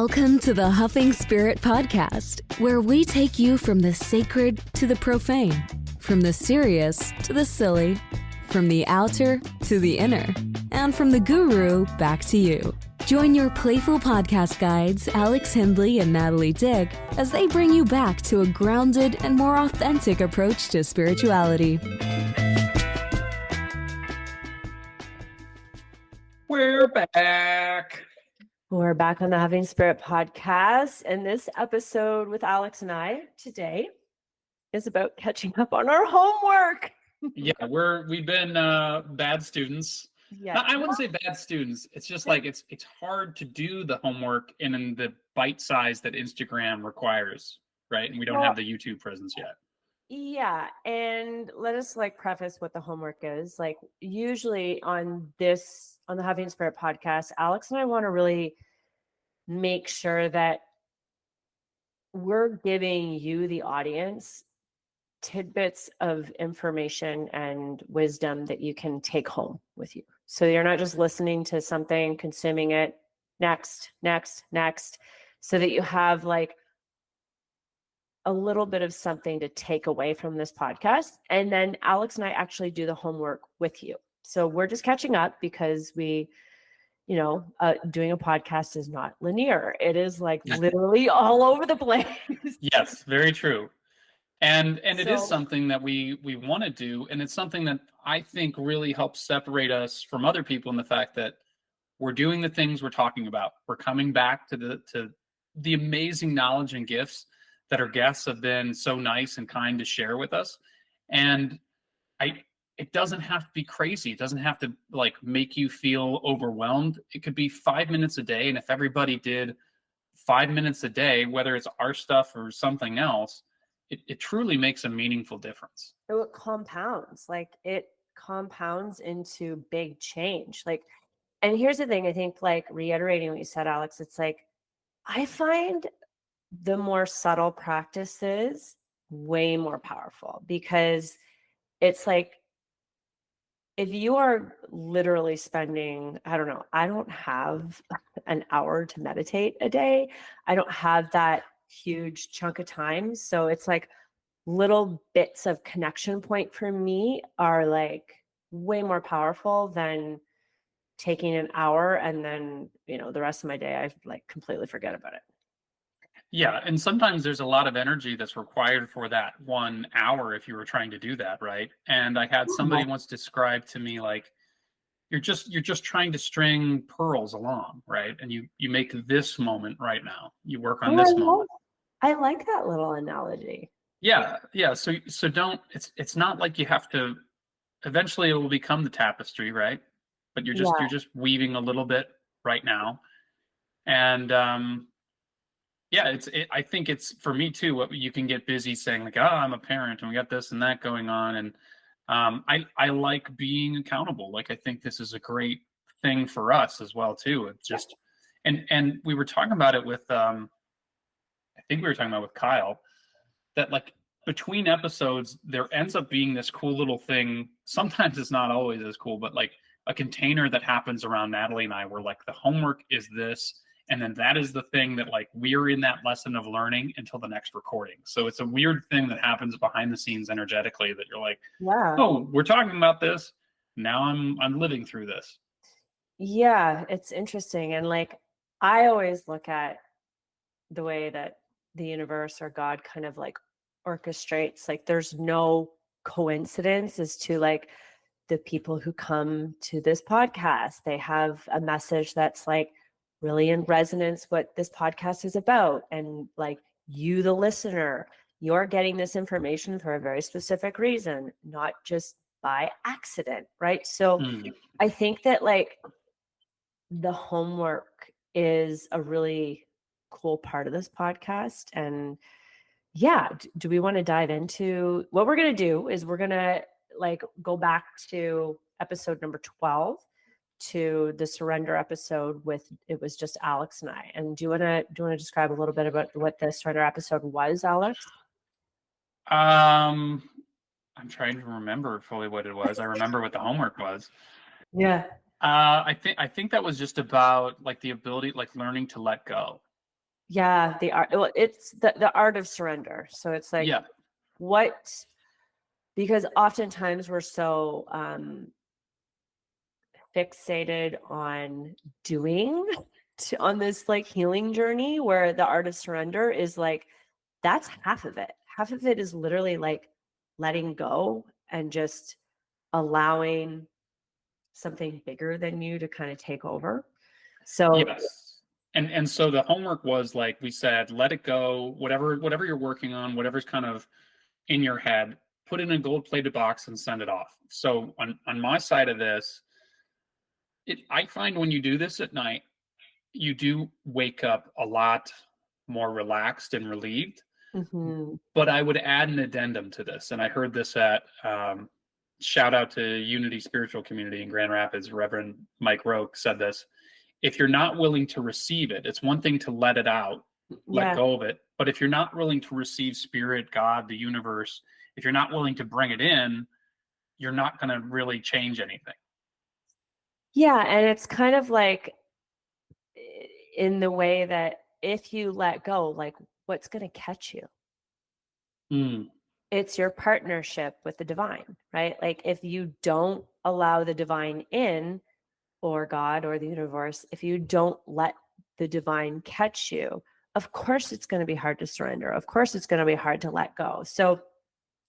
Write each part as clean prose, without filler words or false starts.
Welcome to the Huffing Spirit Podcast, where we take you from the sacred to the profane, from the serious to the silly, from the outer to the inner, and from the guru back to you. Join your playful podcast guides, Alex Hindley and Natalie Dick, as they bring you back to a grounded and more authentic approach to spirituality. We're back. We're back on the Huffing Spirit Podcast, and this episode with Alex and I today is about catching up on our homework. Yeah, we've been bad students. Yeah, I wouldn't say bad students. It's just like it's hard to do the homework in the bite size that Instagram requires, right? And we don't have the YouTube presence yet. Yeah, and let us preface what the homework is. Usually on the Huffing Spirit Podcast, Alex and I want to really make sure that we're giving you, the audience, tidbits of information and wisdom that you can take home with you. So you're not just listening to something, consuming it, next, so that you have a little bit of something to take away from this podcast. And then Alex and I actually do the homework with you. So we're just catching up because doing a podcast is not linear. It is literally all over the place. Yes, very true. And it is something that we want to do. And it's something that I think really helps separate us from other people in the fact that we're doing the things we're talking about. We're coming back to the amazing knowledge and gifts that our guests have been so nice and kind to share with us. And it doesn't have to be crazy. It doesn't have to make you feel overwhelmed. It could be 5 minutes a day. And if everybody did 5 minutes a day, whether it's our stuff or something else, it truly makes a meaningful difference. It compounds. It compounds into big change. And here's the thing, I think, reiterating what you said, Alex, it's I find the more subtle practices way more powerful, because it's if you are literally spending, I don't have an hour to meditate a day. I don't have that huge chunk of time. So it's little bits of connection point for me are way more powerful than taking an hour and then, the rest of my day, I completely forget about it. Yeah, and sometimes there's a lot of energy that's required for that 1 hour if you were trying to do that, right? And I had somebody once describe to me you're just trying to string pearls along, right? And you make this moment right now. You work on this moment. I like that little analogy. Yeah. So don't. It's not like you have to. Eventually, it will become the tapestry, right? But you're just weaving a little bit right now, and I think it's for me too. You can get busy saying I'm a parent and we got this and that going on, and I like being accountable. I think this is a great thing for us as well too. It's just, and we were talking about it with I think we were talking about with Kyle that between episodes there ends up being this cool little thing. Sometimes it's not always as cool, but a container that happens around Natalie and I where the homework is this. And then that is the thing that we're in that lesson of learning until the next recording. So it's a weird thing that happens behind the scenes energetically that you're oh, we're talking about this. Now I'm living through this. Yeah, it's interesting. And I always look at the way that the universe or God kind of orchestrates. There's no coincidence as to the people who come to this podcast. They have a message that's really in resonance what this podcast is about. And you, the listener, you're getting this information for a very specific reason, not just by accident, right? So I think that the homework is a really cool part of this podcast. And do we want to dive into what we're going to do? Is we're going to go back to episode number 12, to the surrender episode it was just Alex and I. And do you want to describe a little bit about what the surrender episode was, Alex? I'm trying to remember fully what it was. I remember what the homework was. Yeah. I think that was just about the ability, learning to let go. Yeah, the art. Well, it's the art of surrender. So it's like Yeah. what, because oftentimes we're so fixated on doing on this like healing journey, where the art of surrender is like, that's half of it. Half of it is literally like letting go and just allowing something bigger than you to kind of take over. So Yes. And so the homework was, like we said, let it go, whatever you're working on, whatever's kind of in your head, put it in a gold plated box and send it off. So on my side of this, I find when you do this at night, you do wake up a lot more relaxed and relieved. mhm. But I would add an addendum to this, and I heard this at shout out to Unity Spiritual Community in Grand Rapids. Reverend Mike Roke said this: if you're not willing to receive it, it's one thing to let it out, let Yeah. go of it. But if you're not willing to receive spirit, God, the universe, if you're not willing to bring it in, you're not going to really change anything. Yeah, and it's kind of like in the way that if you let go, like what's going to catch you? Mm. It's your partnership with the divine, right? Like if you don't allow the divine in, or God or the universe, if you don't let the divine catch you, of course it's going to be hard to surrender. Of course it's going to be hard to let go. So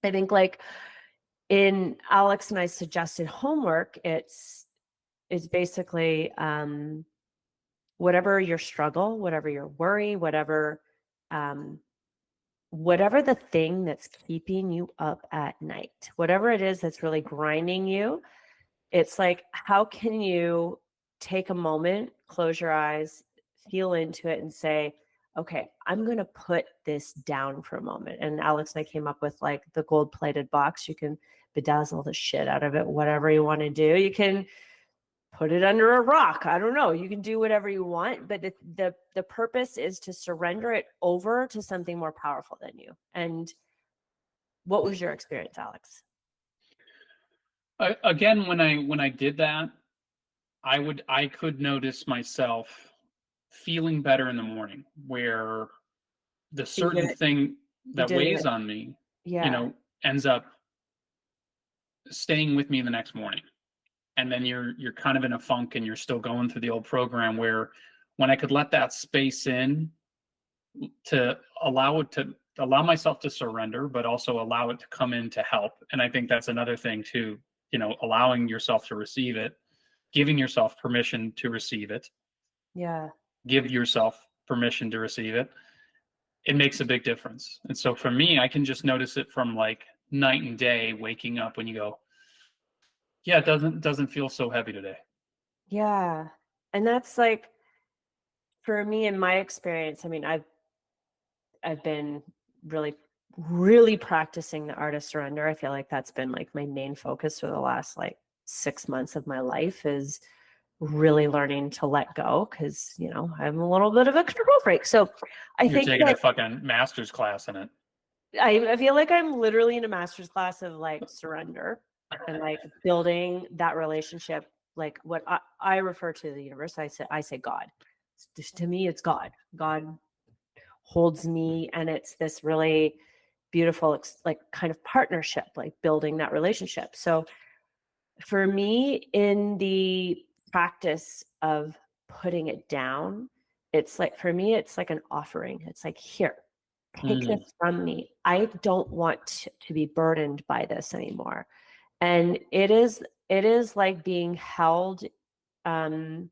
I think like in Alex and I suggested homework, it's basically whatever your struggle, whatever your worry, um, whatever the thing that's keeping you up at night, whatever it is that's really grinding you, it's like, how can you take a moment, close your eyes, feel into it, and say, okay, I'm going to put this down for a moment. And Alex and I came up with like the gold plated box. You can bedazzle the shit out of it, whatever you want to do. You can put it under a rock. I don't know. You can do whatever you want, but the purpose is to surrender it over to something more powerful than you. And what was your experience, Alex? Again, when I did that, I could notice myself feeling better in the morning, where the So you did certain it. thing You that did weighs it. on me, Yeah. ends up staying with me the next morning. And then you're kind of in a funk and you're still going through the old program, where when I could let that space in, to allow myself to surrender, but also allow it to come in to help. And I think that's another thing too, allowing yourself to receive it, giving yourself permission to receive it, Yeah. give yourself permission to receive it. It makes a big difference. And so for me, I can just notice it from like night and day, waking up when you go, yeah, it doesn't feel so heavy today. Yeah. And that's like, for me, in my experience, I mean, I've been really, really practicing the art of surrender. I feel like that's been like my main focus for the last like 6 months of my life, is really learning to let go, because I'm a little bit of a control freak. So I You're think taking a that fucking master's class in it. I feel like I'm literally in a master's class of like surrender and like building that relationship, like what I refer to the universe. I say God. To me, it's God. God holds me, and it's this really beautiful like kind of partnership, like building that relationship. So for me, in the practice of putting it down, it's like, for me, it's like an offering. It's like, here, take this from me. I don't want to be burdened by this anymore. And it is like being held um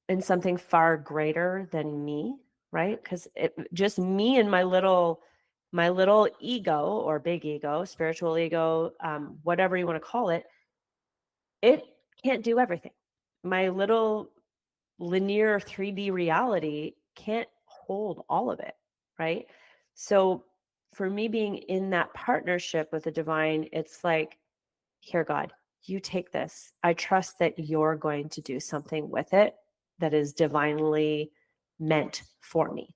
in something far greater than me, right? Because it just me and my little ego, or big ego, spiritual ego, whatever you want to call it, it can't do everything. My little linear 3D reality can't hold all of it, right? So for me, being in that partnership with the divine, it's like, here, God, you take this. I trust that you're going to do something with it that is divinely meant for me.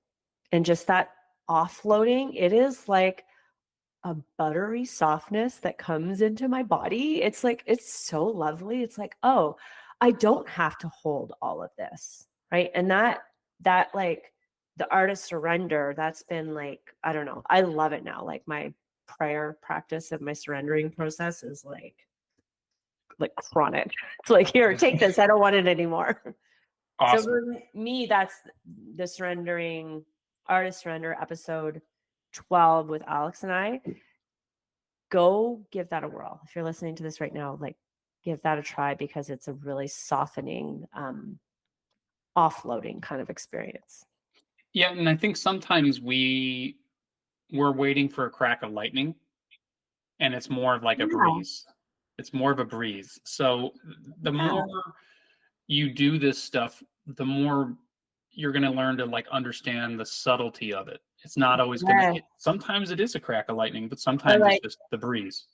And just that offloading, it is like a buttery softness that comes into my body. It's like, it's so lovely. It's like, oh, I don't have to hold all of this, right? And that like the artist surrender, that's been like, I don't know, I love it now. Like my prayer practice of my surrendering process is like chronic. It's like, here, take this. I don't want it anymore. So Awesome. for me, that's the surrendering, artist surrender episode 12 with Alex and I. Go give that a whirl. If you're listening to this right now, like give that a try, because it's a really softening, offloading kind of experience. Yeah, and I think sometimes we're waiting for a crack of lightning, and it's more of like a breeze. It's more of a breeze. So the more you do this stuff, the more you're going to learn to like understand the subtlety of it. It's not always going to, sometimes it is a crack of lightning, but sometimes it's just the breeze.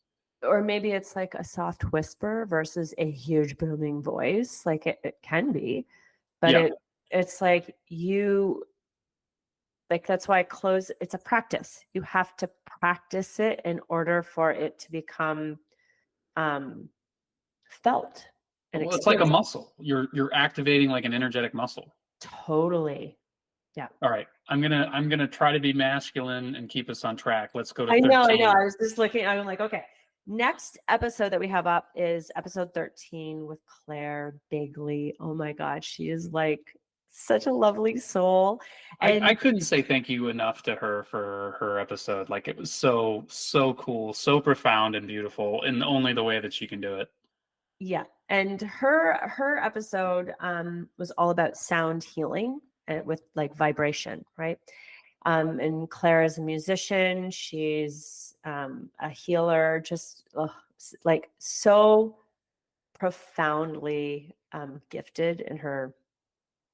Or maybe it's like a soft whisper versus a huge booming voice. Like it can be, but it's like that's why it's a practice. You have to practice it in order for it to become felt. Well, it's like a muscle. You're activating like an energetic muscle. Totally. Yeah. All right. I'm gonna try to be masculine and keep us on track. Let's go to 13. I know. I was just looking. I'm like, okay. Next episode that we have up is episode 13 with Claire Bigley. Oh my God, she is like such a lovely soul. And I couldn't say thank you enough to her for her episode. Like it was so cool, so profound and beautiful in only the way that she can do it. Yeah. And her episode was all about sound healing with like vibration, right? And Claire is a musician. She's a healer, just like so profoundly gifted in her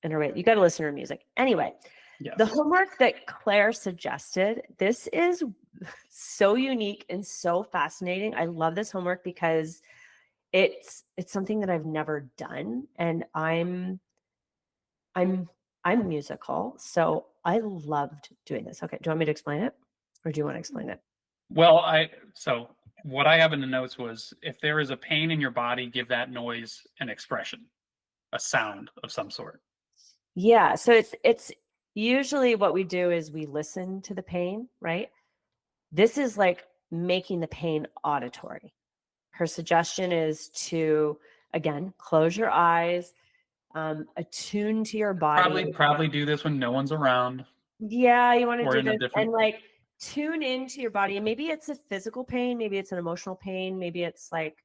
way. You got to listen to her music. Anyway, yes. The homework that Claire suggested, this is so unique and so fascinating. I love this homework because it's something that I've never done, and I'm musical, so I loved doing this. Okay, do you want me to explain it, or do you want to explain it? Well, so what I have in the notes was, if there is a pain in your body, give that noise an expression, a sound of some sort. Yeah, so it's usually what we do is we listen to the pain, right? This is like making the pain auditory. Her suggestion is to, again, close your eyes, attune to your body. Probably do this when no one's around. Yeah, you want to do this and like tune into your body. And maybe it's a physical pain, maybe it's an emotional pain, maybe it's like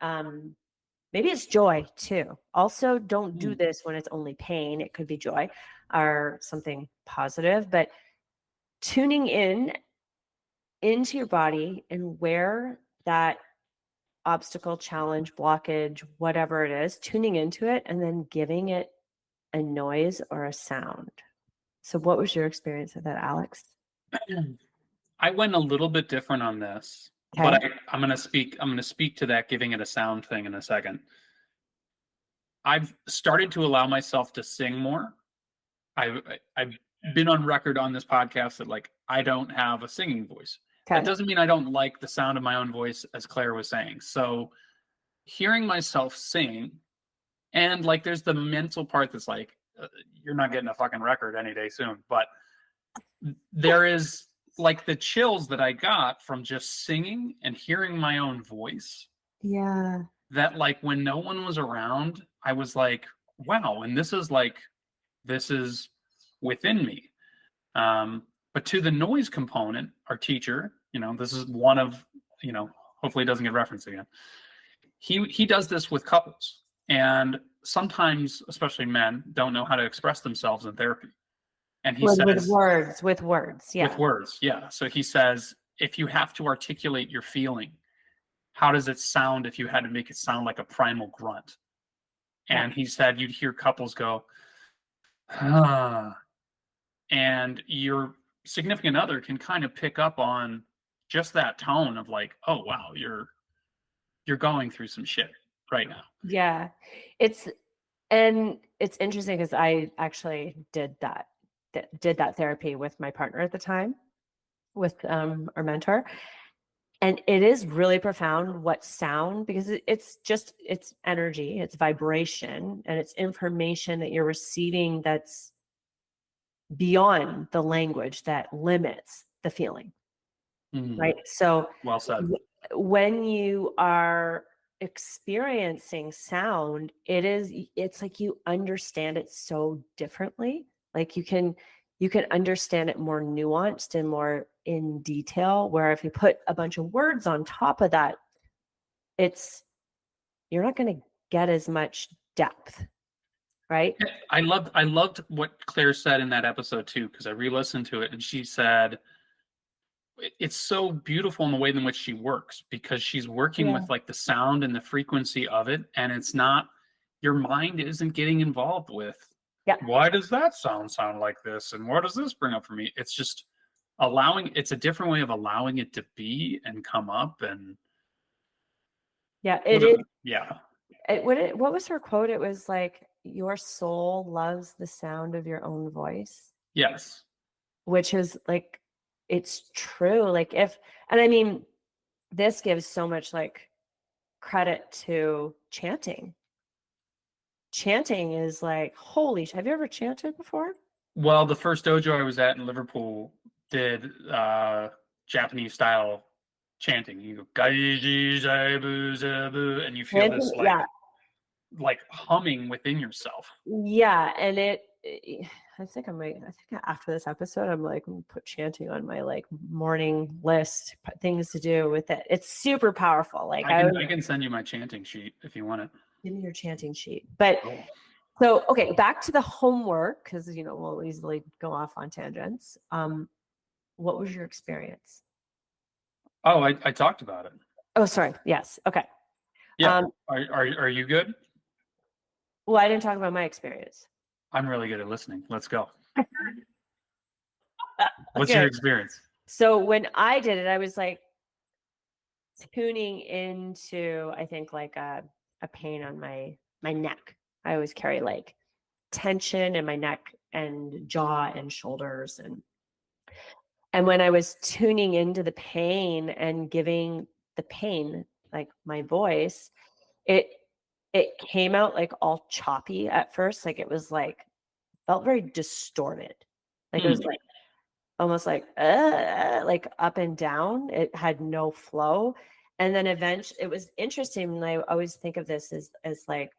maybe it's joy too. Also, don't do this when it's only pain. It could be joy or something positive, but tuning into your body and where that obstacle, challenge, blockage, whatever it is, tuning into it and then giving it a noise or a sound. So what was your experience of that, Alex? I went a little bit different on this, but I'm going to speak to that giving it a sound thing in a second. I've started to allow myself to sing more. I've been on record on this podcast that like I don't have a singing voice. That doesn't mean I don't like the sound of my own voice, as Claire was saying. So hearing myself sing, and like there's the mental part that's like, you're not getting a fucking record any day soon. But there is like the chills that I got from just singing and hearing my own voice. Yeah. That like when no one was around, I was like, wow. And this is within me. But to the noise component, our teacher, this is one of, hopefully it doesn't get referenced again. He does this with couples. And sometimes, especially men, don't know how to express themselves in therapy. And he says with words, yeah. With words, yeah. So he says, if you have to articulate your feeling, how does it sound if you had to make it sound like a primal grunt? And he said you'd hear couples go, and your significant other can kind of pick up on just that tone of like, oh wow, you're going through some shit right now. Yeah. It's interesting because I actually did that therapy with my partner at the time, with our mentor. And it is really profound what sound, because it's energy, it's vibration, and it's information that you're receiving that's beyond the language that limits the feeling. Right. So well said. When you are experiencing sound, it's like you understand it so differently. Like you can understand it more nuanced and more in detail, where if you put a bunch of words on top of that, you're not going to get as much depth. Right. I loved what Claire said in that episode too, because I re-listened to it, and she said it's so beautiful in the way in which she works, because she's working with like the sound and the frequency of it, and it's not, your mind isn't getting involved with why does that sound like this, and what does this bring up for me. It's just it's a different way of allowing it to be and come up. And it is. Yeah. What was her quote? It was like, your soul loves the sound of your own voice. Yes. Which is like, it's true. Like and I mean, this gives so much like credit to chanting. Chanting is like, holy, have you ever chanted before? Well, the first dojo I was at in Liverpool did Japanese style chanting. You go gaiji zaibu zabu, and you feel this like humming within yourself. Yeah, and I think after this episode, I'm like, I'm gonna put chanting on my like morning list, things to do with it. It's super powerful. Like I can send you my chanting sheet if you want it. Give me your chanting sheet. But so, okay, back to the homework, because we'll easily go off on tangents. What was your experience? Oh, I talked about it. Oh, sorry. Yes. Okay. Yeah. Are you good? Well, I didn't talk about my experience. I'm really good at listening. Let's go. What's your experience? So when I did it, I was like tuning into, I think, like a pain on my neck. I always carry like tension in my neck and jaw and shoulders, and when I was tuning into the pain and giving the pain like my voice, it came out like all choppy at first. Like it was like, felt very distorted. Like it was like almost like up and down. It had no flow. And then eventually, it was interesting. And I always think of this as like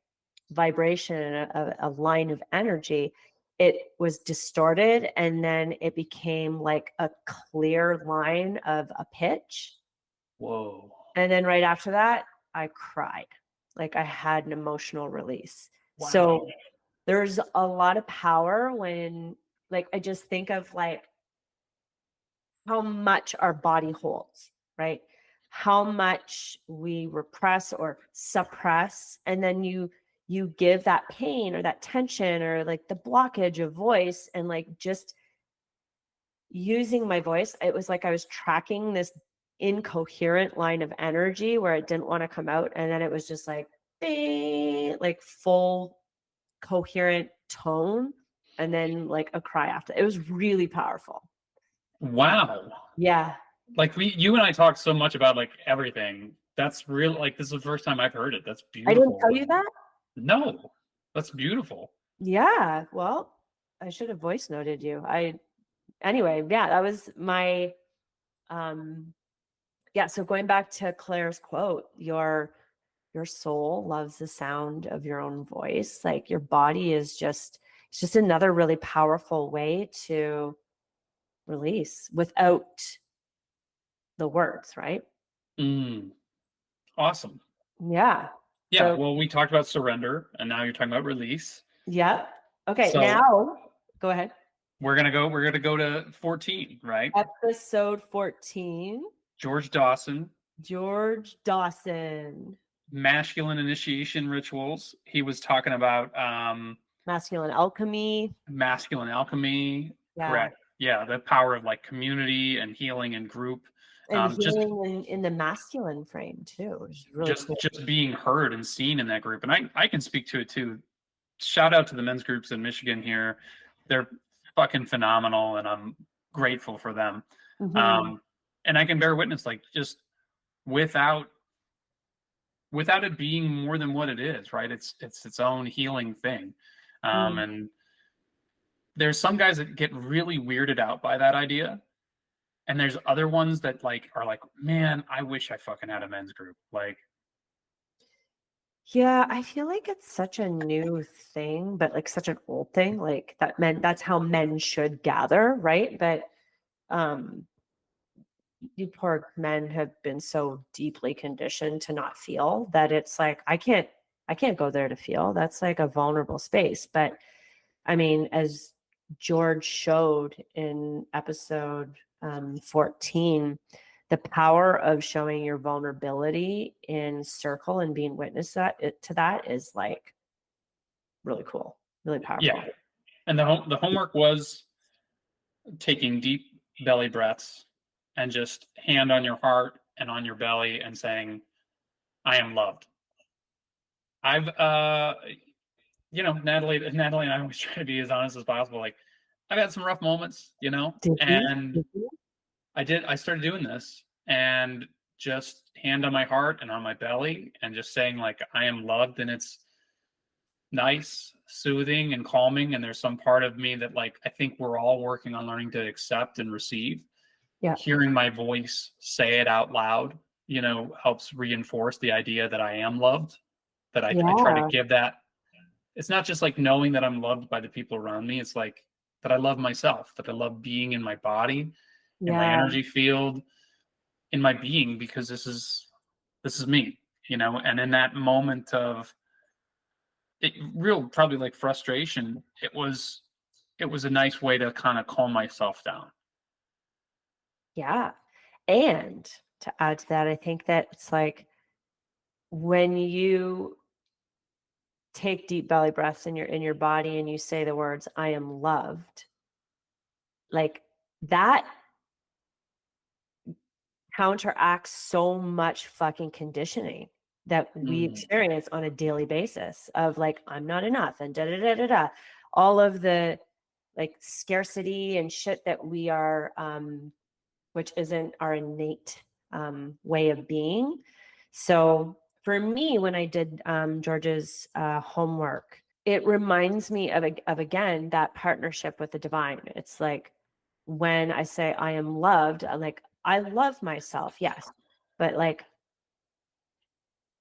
vibration, a line of energy. It was distorted, and then it became like a clear line of a pitch. Whoa. And then right after that, I cried. Like I had an emotional release. Wow. So there's a lot of power when, like, I just think of like how much our body holds, right? How much we repress or suppress, and then you give that pain or that tension or like the blockage of voice, and like just using my voice, it was like I was tracking this incoherent line of energy where it didn't want to come out, and then it was just like full coherent tone, and then like a cry after. It was really powerful. Wow. Yeah. Like you and I talked so much about like everything. That's real. Like this is the first time I've heard it. That's beautiful. I didn't tell you that? No, that's beautiful. Yeah. Well, I should have voice noted you. Anyway, yeah, that was my, so going back to Claire's quote, your soul loves the sound of your own voice. Like your body is it's just another really powerful way to release without the words, right? Awesome. Yeah. Yeah. Well, we talked about surrender, and now you're talking about release. Yeah. Okay. So, now go ahead. We're gonna go to 14, right? Episode 14. George Dawson. Masculine initiation rituals. He was talking about masculine alchemy. Yeah. Correct. Yeah, the power of like community and healing and group. And healing in the masculine frame too, which is really cool. Just being heard and seen in that group. And I can speak to it too. Shout out to the men's groups in Michigan here. They're fucking phenomenal, and I'm grateful for them. And I can bear witness, like, just without it being more than what it is, right? It's its own healing thing. And there's some guys that get really weirded out by that idea. And there's other ones that like are like, man, I wish I fucking had a men's group. Like, Yeah, I feel like it's such a new thing, but like such an old thing. Like that's how men should gather, right? But um you poor men have been so deeply conditioned to not feel that it's like I can't go there to feel. That's like a vulnerable space. But I mean, as George showed in episode 14, the power of showing your vulnerability in circle and being witness to that is like really cool, really powerful. yeah. And the homework was taking deep belly breaths and just hand on your heart and on your belly and saying, I am loved. I've Natalie and I always try to be as honest as possible. Like, I've had some rough moments, Did you? and I started doing this and just hand on my heart and on my belly and just saying like I am loved, and it's nice, soothing, and calming. And there's some part of me that like I think we're all working on learning to accept and receive. Yeah. Hearing my voice say it out loud, helps reinforce the idea that I am loved. That I try to give that. It's not just like knowing that I'm loved by the people around me. It's like that I love myself, that I love being in my body, in my energy field, in my being, because this is me, and in that moment of real probably like frustration, it was a nice way to kind of calm myself down. Yeah. And to add to that, I think that it's like when you take deep belly breaths in your body and you say the words, I am loved, like that counteracts so much fucking conditioning that we experience on a daily basis of like, I'm not enough and da da da da da. All of the like scarcity and shit that we are, which isn't our innate way of being. So for me, when I did George's homework, it reminds me of again that partnership with the divine. It's like when I say I am loved, like I love myself, yes, but like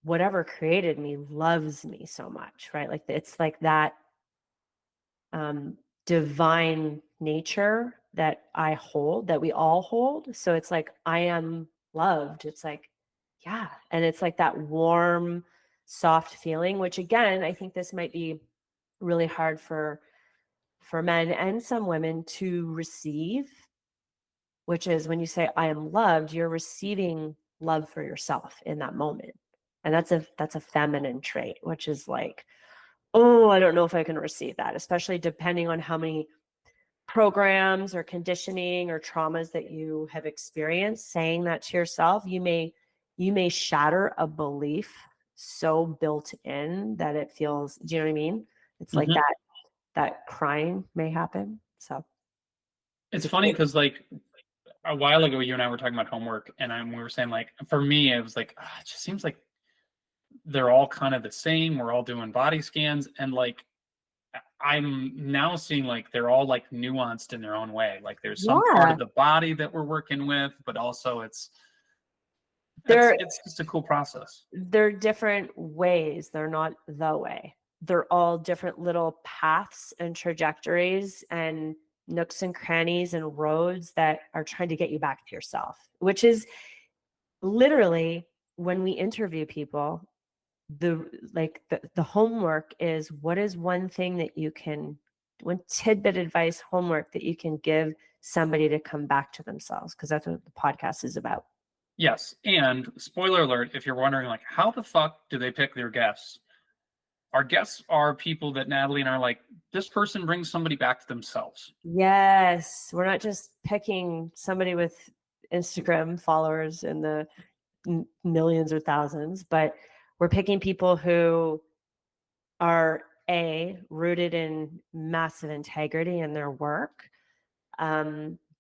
whatever created me loves me so much, right? Like it's like that divine nature that I hold, that we all hold. So it's like I am loved. It's like, yeah. And it's like that warm, soft feeling, which again, I think this might be really hard for men and some women to receive, which is when you say I am loved, you're receiving love for yourself in that moment. And that's a feminine trait, which is like, oh, I don't know if I can receive that, especially depending on how many programs or conditioning or traumas that you have experienced. Saying that to yourself, you may shatter a belief so built in that it feels, do you know what I mean? It's like that crying may happen. So It's funny because like a while ago, you and I were talking about homework, and we were saying like for me, it was like it just seems like they're all kind of the same. We're all doing body scans, and like I'm now seeing like they're all like nuanced in their own way. Like there's some part of the body that we're working with, but also it's just a cool process. They're different ways. They're not the way. They're all different little paths and trajectories and nooks and crannies and roads that are trying to get you back to yourself, which is literally when we interview people, the homework is what is one tidbit advice homework that you can give somebody to come back to themselves, because that's what the podcast is about. Yes, and spoiler alert, if you're wondering like how the fuck do they pick their guests? Our guests are people that Natalie and I are like, this person brings somebody back to themselves. Yes, we're not just picking somebody with Instagram followers in the millions or thousands, but we're picking people who are rooted in massive integrity in their work.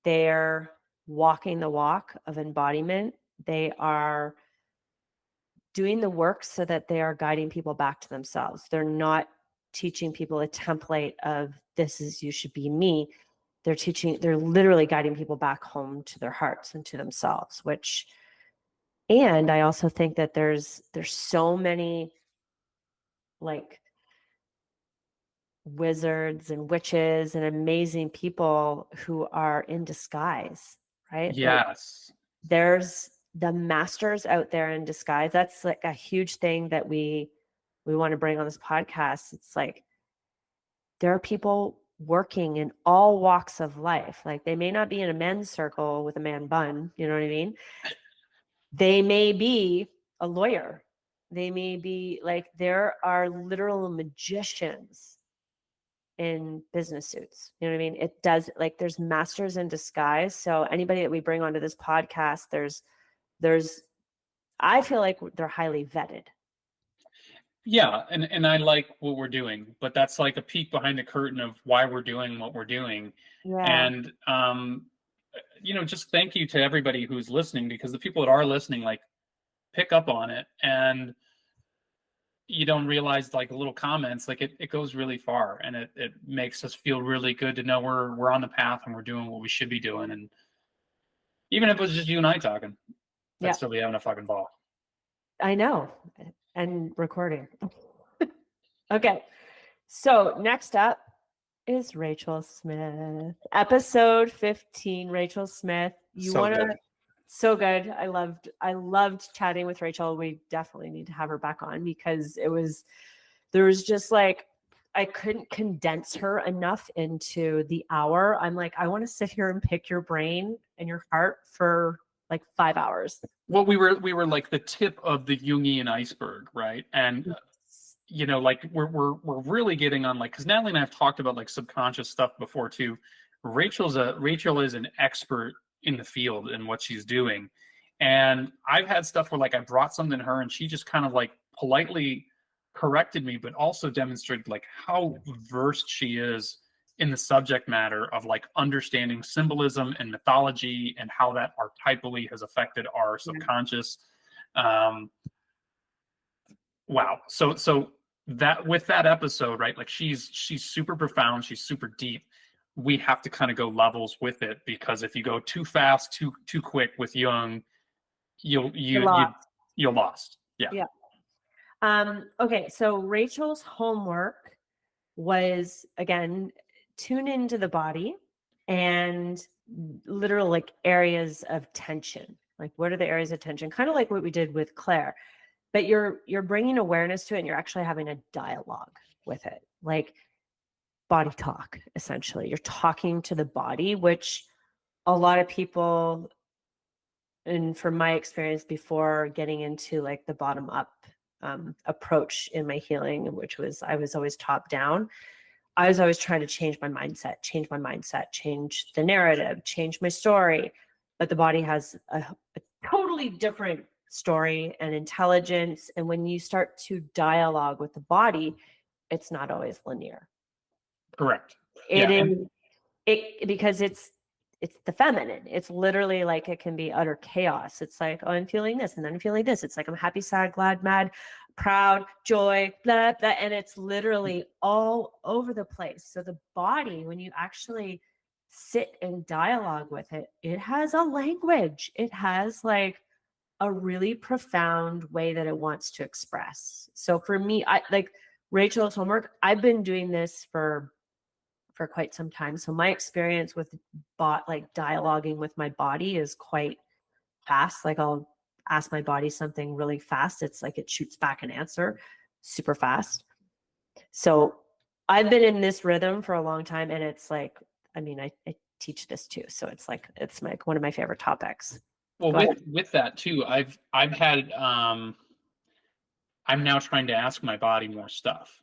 They're walking the walk of embodiment. They are doing the work so that they are guiding people back to themselves. They're not teaching people a template of this is, you should be me. They're literally guiding people back home to their hearts and to themselves, and I also think that there's so many like wizards and witches and amazing people who are in disguise, right? Yes. Like, there's the masters out there in disguise. That's like a huge thing that we want to bring on this podcast. It's like there are people working in all walks of life. Like they may not be in a men's circle with a man bun, you know what I mean? They may be a lawyer. They may be like, there are literal magicians in business suits. You know what I mean? It does, like, there's masters in disguise. So anybody that we bring onto this podcast, there's I feel like they're highly vetted. Yeah, and I like what we're doing, but that's like a peek behind the curtain of why we're doing what we're doing. Yeah. And just thank you to everybody who's listening, because the people that are listening like pick up on it, and you don't realize like little comments, like it goes really far, and it makes us feel really good to know we're on the path and we're doing what we should be doing. And even if it was just you and I talking, I'd still be having a fucking ball. I know. And recording. Okay. So next up is Rachel Smith. Episode 15, Rachel Smith. So good. I loved chatting with Rachel. We definitely need to have her back on, because there was just like, I couldn't condense her enough into the hour. I'm like, I want to sit here and pick your brain and your heart for like 5 hours. Well, we were like the tip of the Jungian iceberg, right? And like we're really getting on, like, because Natalie and I have talked about like subconscious stuff before too. Rachel is an expert in the field and what she's doing, and I've had stuff where like I brought something to her and she just kind of like politely corrected me, but also demonstrated like how versed she is in the subject matter of like understanding symbolism and mythology and how that archetypally has affected our subconscious. Wow. So that with that episode, right? Like she's super profound. She's super deep. We have to kind of go levels with it, because if you go too fast, too quick with Jung, you're lost. Yeah. Yeah. Okay. So Rachel's homework was, again, tune into the body and literal like areas of tension. Like, what are the areas of tension? Kind of like what we did with Claire, but you're bringing awareness to it, and you're actually having a dialogue with it, like body talk. Essentially, you're talking to the body, which a lot of people, and from my experience before getting into like the bottom up approach in my healing, which was, I was always top down. I was always trying to change my mindset, change the narrative, change my story. But the body has a totally different story and intelligence. And when you start to dialogue with the body, it's not always linear. Correct. Because it's the feminine. It's literally like, it can be utter chaos. It's like, oh, I'm feeling this, and then I'm feeling this. It's like, I'm happy, sad, glad, mad, proud, joy, blah, blah. And it's literally all over the place. So the body, when you actually sit and dialogue with it, it has a language. It has like a really profound way that it wants to express. So for me, I like Rachel's homework. I've been doing this for quite some time. So my experience with dialoguing with my body is quite fast. Like, I'll ask my body something really fast. It's like it shoots back an answer super fast. So I've been in this rhythm for a long time, and it's like, I mean, I teach this too. So it's like one of my favorite topics. Well, with that too, I've had I'm now trying to ask my body more stuff.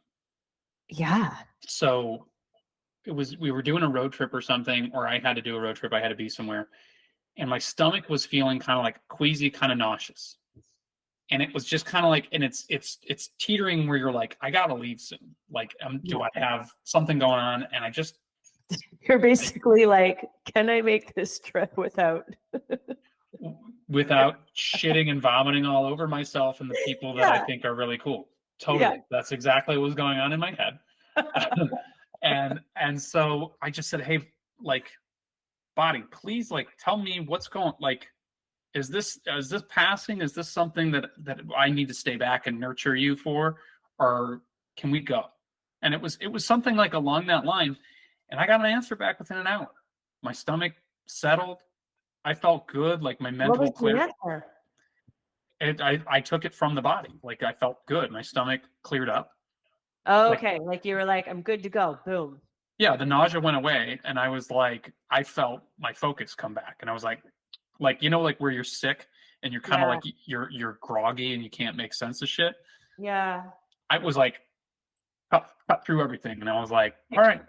Yeah. So we were doing a road trip or something, or I had to do a road trip. I had to be somewhere, and my stomach was feeling kind of like queasy, kind of nauseous. And it was just kind of like, and it's teetering where you're like, I gotta leave soon. Like, do I have something going on? And I just, you're basically like, can I make this trip without shitting and vomiting all over myself and the people that I think are really cool. Totally. Yeah. That's exactly what was going on in my head. And so I just said, hey, like, body, please, like, tell me what's going, like, is this passing? Is this something that I need to stay back and nurture you for, or can we go? And it was something like along that line, and I got an answer back within an hour. My stomach settled. I felt good, like my mental clarity. I took it from the body. Like I felt good. My stomach cleared up. Oh, okay. Like you were like, I'm good to go. Boom. Yeah, the nausea went away, and I was like, I felt my focus come back, and I was like, you know, like where you're sick and you're kind of like you're groggy and you can't make sense of shit. Yeah. I was like, cut through everything, and I was like, all right.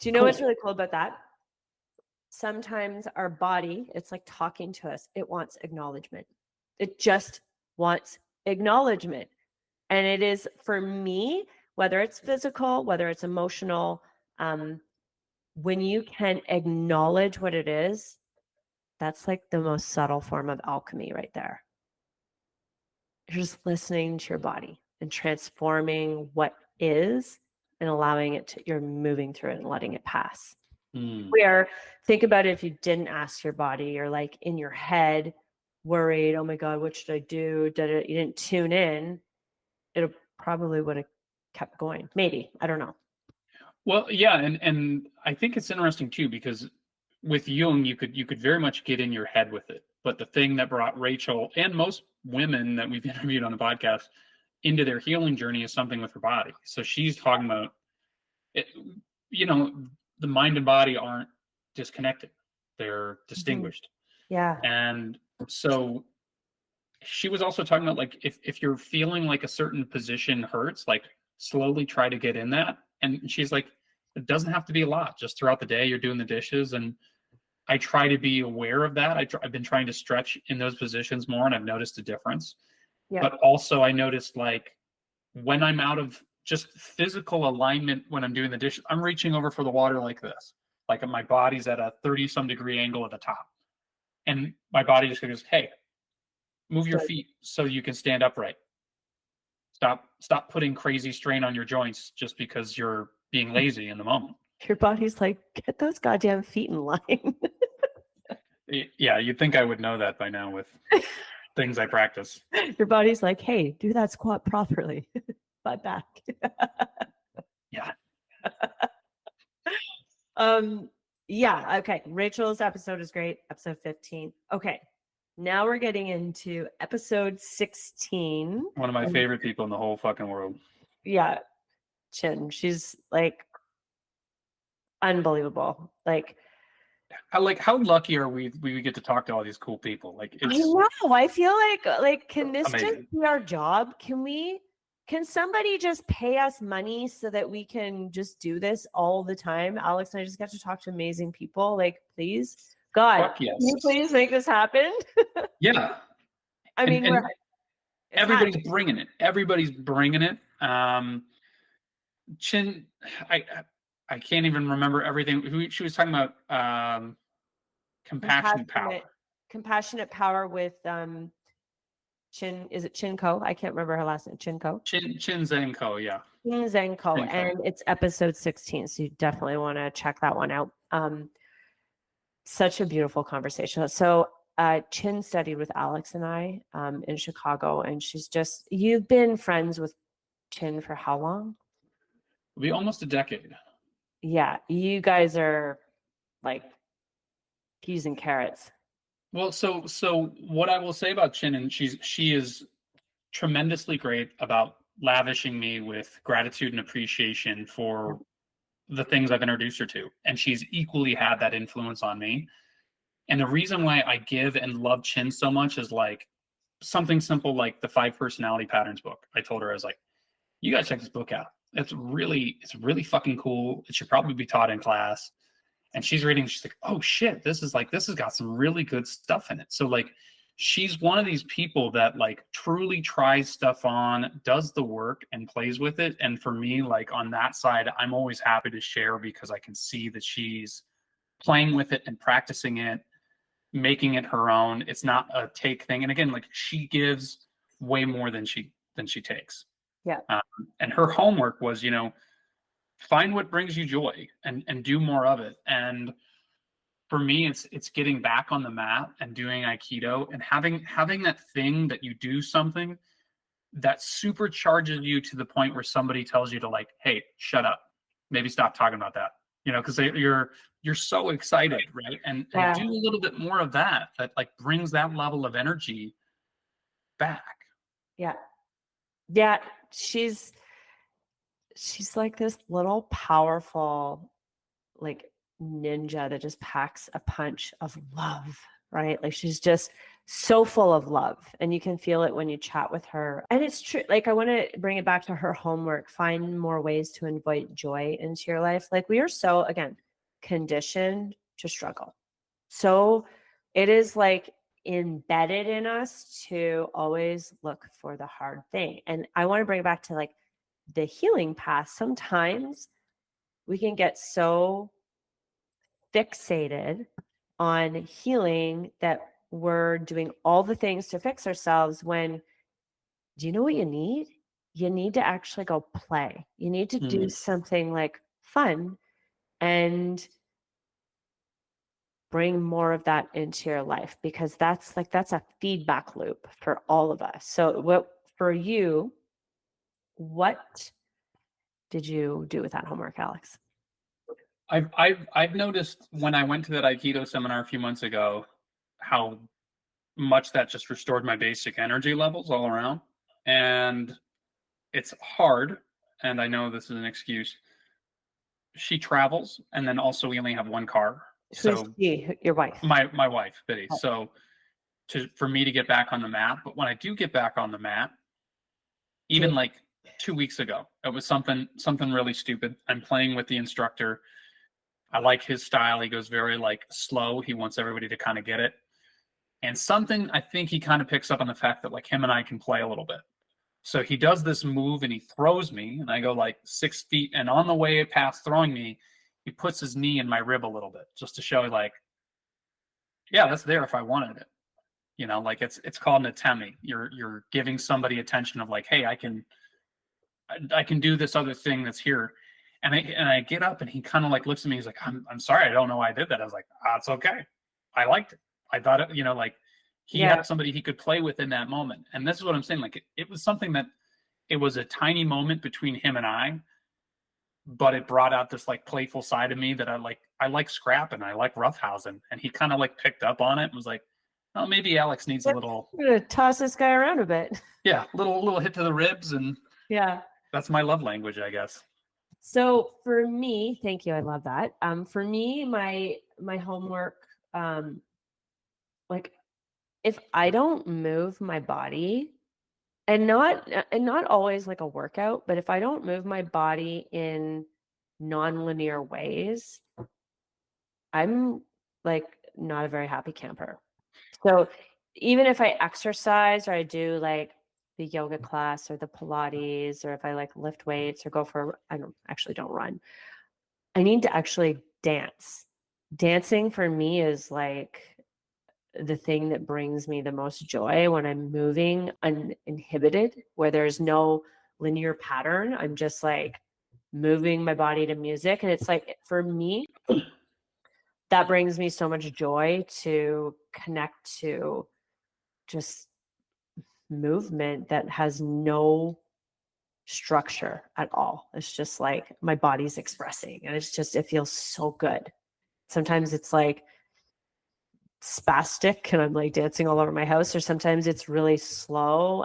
Do you know what's really cool about that? Sometimes our body, it's like talking to us. It wants acknowledgement. It just wants acknowledgement. And it is, for me, whether it's physical, whether it's emotional, when you can acknowledge what it is, that's like the most subtle form of alchemy right there. You're just listening to your body and transforming what is and allowing it to, you're moving through it and letting it pass. Where, think about it, if you didn't ask your body, you're like in your head, worried, oh my God, what should I do? You didn't tune in, it probably would have kept going. Maybe, I don't know. Well, yeah, and I think it's interesting too, because with Jung, you could very much get in your head with it. But the thing that brought Rachel and most women that we've interviewed on the podcast into their healing journey is something with her body. So she's talking about it, you know, the mind and body aren't disconnected. They're distinguished. Yeah. And so she was also talking about, like, if you're feeling like a certain position hurts, like slowly try to get in that. And she's like, it doesn't have to be a lot. Just throughout the day, you're doing the dishes. And I try to be aware of that. I've been trying to stretch in those positions more, and I've noticed a difference. Yeah. But also I noticed, like, when I'm out of just physical alignment, when I'm doing the dishes, I'm reaching over for the water like this. Like my body's at a 30-some degree angle at the top. And my body just goes, hey, move your feet so you can stand upright. Stop putting crazy strain on your joints just because you're being lazy in the moment. Your body's like, get those goddamn feet in line. Yeah, you'd think I would know that by now with things I practice. Your body's like, hey, do that squat properly. Butt back. Yeah. Yeah, okay. Rachel's episode is great. Episode 15. Okay. Now we're getting into episode 16. One of my favorite people in the whole fucking world. Yeah. Chin. She's like unbelievable. Like how lucky are we get to talk to all these cool people? Like, it's, I know. I feel like can this amazing. just be our job? Can somebody just pay us money so that we can just do this all the time? Alex and I just got to talk to amazing people. Like, please, God, yes. Can you please make this happen? Yeah. I mean, everybody's bringing it. Everybody's bringing it. Chin, I can't even remember everything. Who she was talking about? Compassionate power. Compassionate power with Chin. Is it Chinko? I can't remember her last name. Chinko. Chin Zenko. Yeah. Chin Zenko, and it's episode 16. So you definitely want to check that one out. Such a beautiful conversation. So Chin studied with Alex and I in Chicago, and you've been friends with Chin for how long? It'll be almost a decade. Yeah, you guys are like peas and carrots. Well, so what I will say about Chin, and she is tremendously great about lavishing me with gratitude and appreciation for the things I've introduced her to. And she's equally had that influence on me. And the reason why I give and love Chin so much is like something simple like the 5 Personality Patterns book. I told her, I was like, you gotta check this book out. It's really fucking cool. It should probably be taught in class. And she's reading, she's like, oh shit, this has got some really good stuff in it. So like, she's one of these people that like truly tries stuff on, does the work, and plays with it. And for me, like on that side, I'm always happy to share because I can see that she's playing with it and practicing it, making it her own. It's not a take thing. And again, like she gives way more than she takes. Yeah. And her homework was, find what brings you joy and do more of it. And for me, it's getting back on the mat and doing Aikido and having that thing that you do something that supercharges you to the point where somebody tells you to like, hey, shut up, maybe stop talking about that, because you're so excited, right? And do a little bit more of that like brings that level of energy back. Yeah, she's like this little powerful like ninja that just packs a punch of love, right? Like she's just so full of love, and you can feel it when you chat with her. And it's true, like I want to bring it back to her homework: find more ways to invite joy into your life. Like we are so, again, conditioned to struggle, so it is like embedded in us to always look for the hard thing. And I want to bring it back to like the healing path. Sometimes we can get so fixated on healing that we're doing all the things to fix ourselves, when, do you know what you need? You need to actually go play. You need to do something like fun and bring more of that into your life, because that's a feedback loop for all of us. So for you, what did you do with that homework, Alex? I've noticed when I went to that Aikido seminar a few months ago, how much that just restored my basic energy levels all around. And it's hard, and I know this is an excuse. She travels, and then also we only have one car. Who's she? Your wife? My wife, Biddy. Oh. So for me to get back on the mat, but when I do get back on the mat, even like 2 weeks ago, it was something really stupid. I'm playing with the instructor. I like his style. He goes very like slow. He wants everybody to kind of get it. And something, I think he kind of picks up on the fact that like him and I can play a little bit. So he does this move and he throws me, and I go like 6 feet. And on the way past throwing me, he puts his knee in my rib a little bit, just to show like, yeah, that's there if I wanted it. Like it's called an atemi. You're giving somebody attention of like, hey, I can do this other thing that's here. And I get up, and he kind of like looks at me. He's like, I'm sorry, I don't know why I did that. I was like, it's okay. I liked it. I thought it, like he had somebody he could play with in that moment. And this is what I'm saying. Like it was something that it was a tiny moment between him and I, but it brought out this like playful side of me that I like scrapping. I like roughhousing. And he kind of like picked up on it and was like, oh, maybe Alex needs a little. I'm going to toss this guy around a bit. Yeah. Little hit to the ribs. And yeah, that's my love language, I guess. So for me, thank you. I love that. For me, my homework, like if I don't move my body, and not always like a workout, but if I don't move my body in non-linear ways, I'm like not a very happy camper. So even if I exercise, or I do like the yoga class or the Pilates, or if I like lift weights or I don't run, I need to actually dance. Dancing for me is like the thing that brings me the most joy, when I'm moving uninhibited, where there's no linear pattern. I'm just like moving my body to music. And it's like, for me, that brings me so much joy to connect to just movement that has no structure at all. It's just like my body's expressing, and it feels so good. Sometimes it's like spastic and I'm like dancing all over my house, or sometimes it's really slow,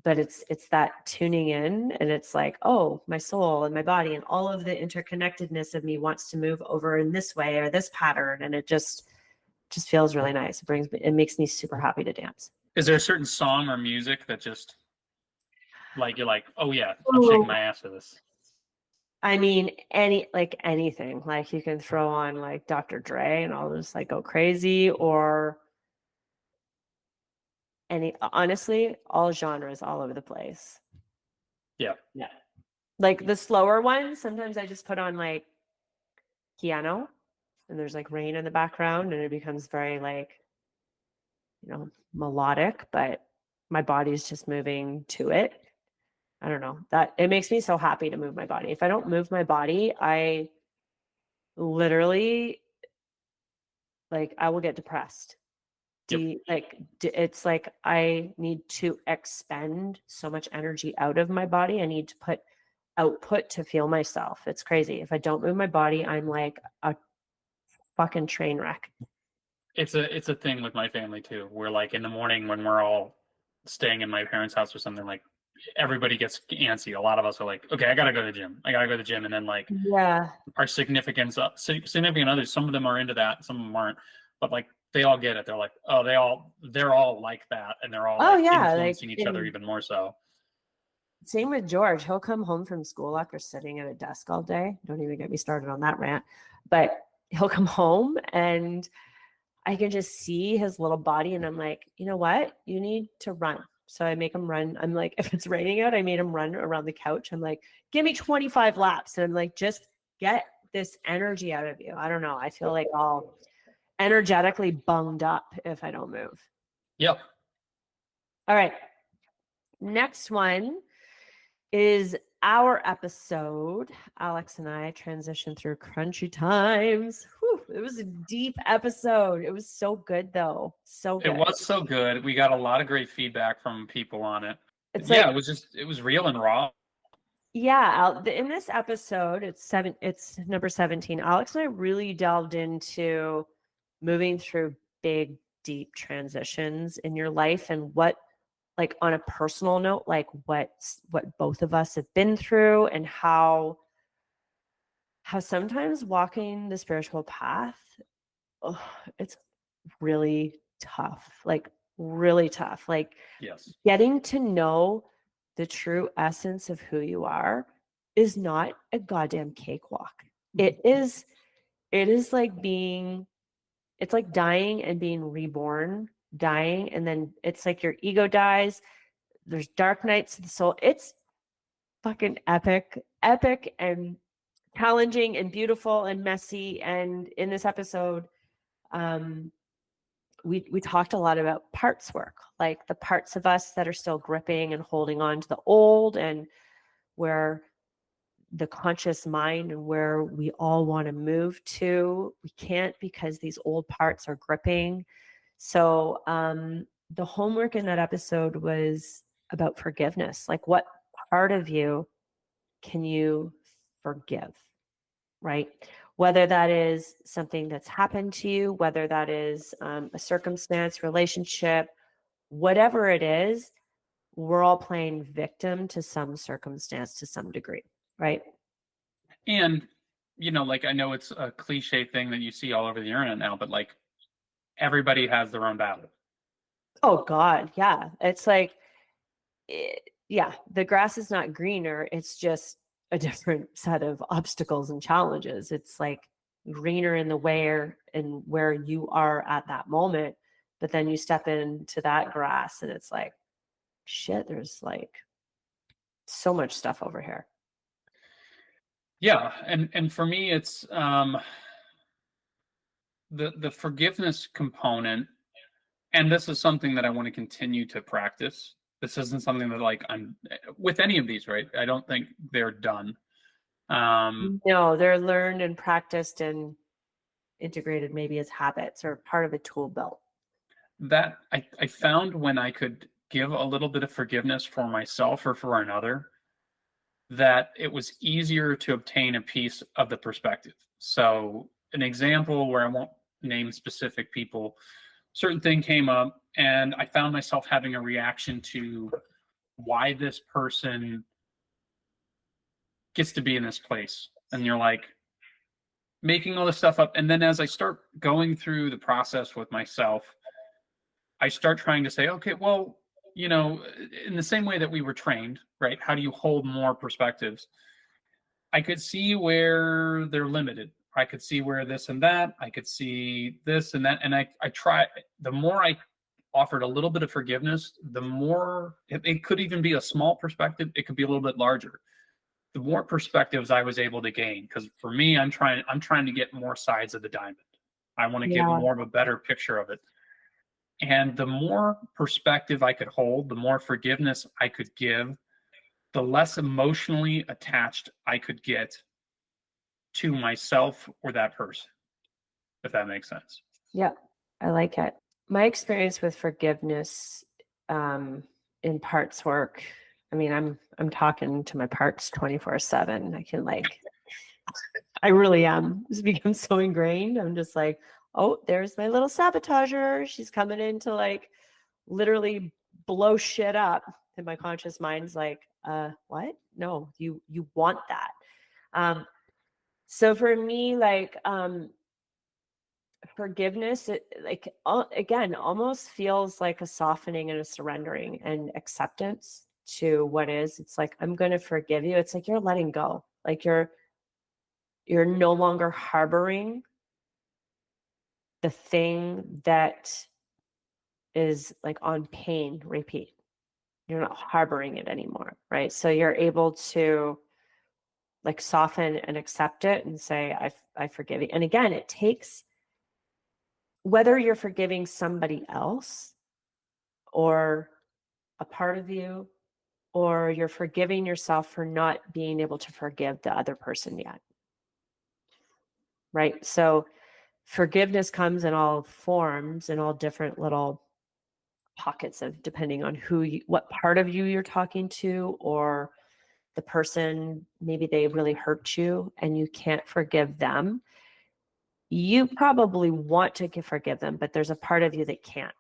but it's that tuning in, and it's like, oh, my soul and my body and all of the interconnectedness of me wants to move over in this way or this pattern, and it just feels really nice. It makes me super happy to dance. Is there a certain song or music that just like you're like, oh yeah, I'm shaking my ass to this? I mean, anything. Like you can throw on like Dr. Dre and I'll just like go crazy, or honestly, all genres all over the place. Yeah. Like the slower ones, sometimes I just put on like piano, and there's like rain in the background, and it becomes very like, melodic, but my body's just moving to it. I don't know, that it makes me so happy to move my body. If I don't move my body, I literally, like, I will get depressed. Yep. It's like I need to expend so much energy out of my body. I need to put output to feel myself. It's crazy. If I don't move my body, I'm like a fucking train wreck. It's a thing with my family too. We're like in the morning when we're all staying in my parents' house or something, like everybody gets antsy. A lot of us are like, okay, I gotta go to the gym. I gotta go to the gym. And then like Yeah. our significant others, some of them are into that, some of them aren't. But like they all get it. They're like, oh, they're all like that, and they're all Oh like yeah. Like, influencing each other even more so. same with George. He'll come home from school after sitting at a desk all day. Don't even get me started on that rant. But he'll come home and I can just see his little body. And I'm like, you know what? You need to run. So I make him run. I'm like, if it's raining out, I made him run around the couch. I'm like, give me 25 laps. And I'm like, just get this energy out of you. I don't know. I feel like all energetically bunged up if I don't move. Yep. All right. Next one is our episode. Alex and I transitioned through crunchy times. Whew, it was a deep episode. It was so good, though. So good. It was so good. We got a lot of great feedback from people on it. It's yeah, like, it was real and raw. yeah, in this episode, it's number 17. Alex and I really delved into moving through big, deep transitions in your life and what, like, on a personal note, like what both of us have been through and how sometimes walking the spiritual path, it's really tough, like really tough. Like, Yes. getting to know the true essence of who you are is not a goddamn cakewalk. It is like it's like dying and being reborn, dying, and then it's like your ego dies. There's dark nights of the soul. It's fucking epic and challenging and beautiful and messy. And in this episode, we talked a lot about parts work, like the parts of us that are still gripping and holding on to the old, and where the conscious mind and where we all want to move to. We can't because these old parts are gripping. So the homework in that episode was about forgiveness. Like, what part of you can you forgive, right? Whether that is something that's happened to you, whether that is a circumstance, relationship, whatever it is, we're all playing victim to some circumstance to some degree, right? And, like I know it's a cliche thing that you see all over the internet now, but like everybody has their own battle. Oh God, yeah. It's like, yeah, the grass is not greener. It's just a different set of obstacles and challenges. It's like greener in the where you are at that moment, but then you step into that grass and it's like, shit, there's like so much stuff over here. Yeah, and for me it's the forgiveness component, and this is something that I want to continue to practice. This isn't something that like I'm with any of these, right? I don't think they're done. No, they're learned and practiced and integrated maybe as habits or part of a tool belt. That I found when I could give a little bit of forgiveness for myself or for another, that it was easier to obtain a piece of the perspective. So an example where I won't name specific people, certain thing came up and I found myself having a reaction to why this person gets to be in this place. And you're like making all this stuff up. And then as I start going through the process with myself, I start trying to say, okay, well, in the same way that we were trained, right? How do you hold more perspectives? I could see where they're limited. I could see where this and that, I could see this and that. And I try, the more I offered a little bit of forgiveness, the more, it could even be a small perspective. It could be a little bit larger. The more perspectives I was able to gain, because for me, I'm trying to get more sides of the diamond. I want to get more of a better picture of it. And the more perspective I could hold, the more forgiveness I could give, the less emotionally attached I could get to myself or that person, if that makes sense. Yeah, I like it. My experience with forgiveness in parts work, I mean, I'm talking to my parts 24/7. I can I really am. It's become so ingrained. I'm just like, oh, there's my little sabotager. She's coming in to literally blow shit up. And my conscious mind's like, what? No, you want that. So for me, forgiveness, again, almost feels like a softening and a surrendering and acceptance to what is. It's like, I'm going to forgive you. It's like you're letting go. Like you're no longer harboring the thing that is like on pain repeat. You're not harboring it anymore, right? So you're able to soften and accept it and say, I forgive you. And again, it takes, whether you're forgiving somebody else or a part of you, or you're forgiving yourself for not being able to forgive the other person yet, right? So forgiveness comes in all forms, in all different little pockets of, depending on what part of you you're talking to, or the person, maybe they really hurt you and you can't forgive them. You probably want to forgive them, but there's a part of you that can't,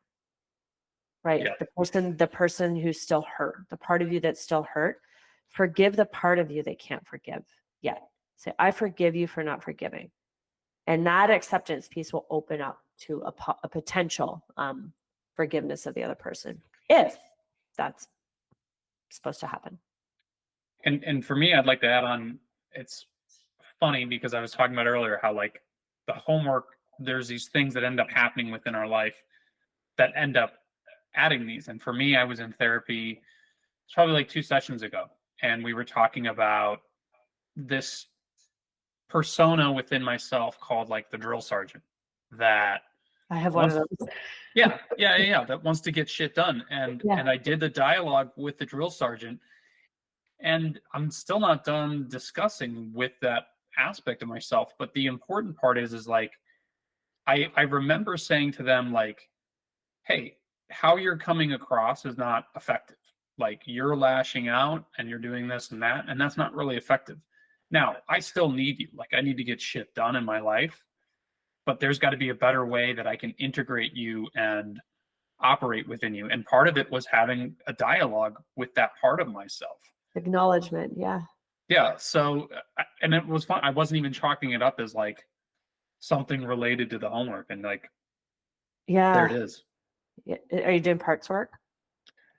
right? Yeah. The person who's still hurt, the part of you that's still hurt, forgive the part of you that can't forgive yet. Say, I forgive you for not forgiving. And that acceptance piece will open up to a potential forgiveness of the other person, if that's supposed to happen. And for me, I'd like to add on, it's funny because I was talking about earlier how the homework, there's these things that end up happening within our life that end up adding these. And for me, I was in therapy, it's probably 2 sessions ago, and we were talking about this persona within myself called the drill sergeant, that I have one of those. Yeah, that wants to get shit done. And I did the dialogue with the drill sergeant, and I'm still not done discussing with that aspect of myself. But the important part is I remember saying to them, hey, how you're coming across is not effective. You're lashing out and you're doing this and that, and that's not really effective. Now, I still need you. I need to get shit done in my life, but there's got to be a better way that I can integrate you and operate within you. And part of it was having a dialogue with that part of myself. Acknowledgement, yeah. Yeah. So, and it was fun. I wasn't even chalking it up as something related to the homework, and yeah, there it is. Yeah. Are you doing parts work?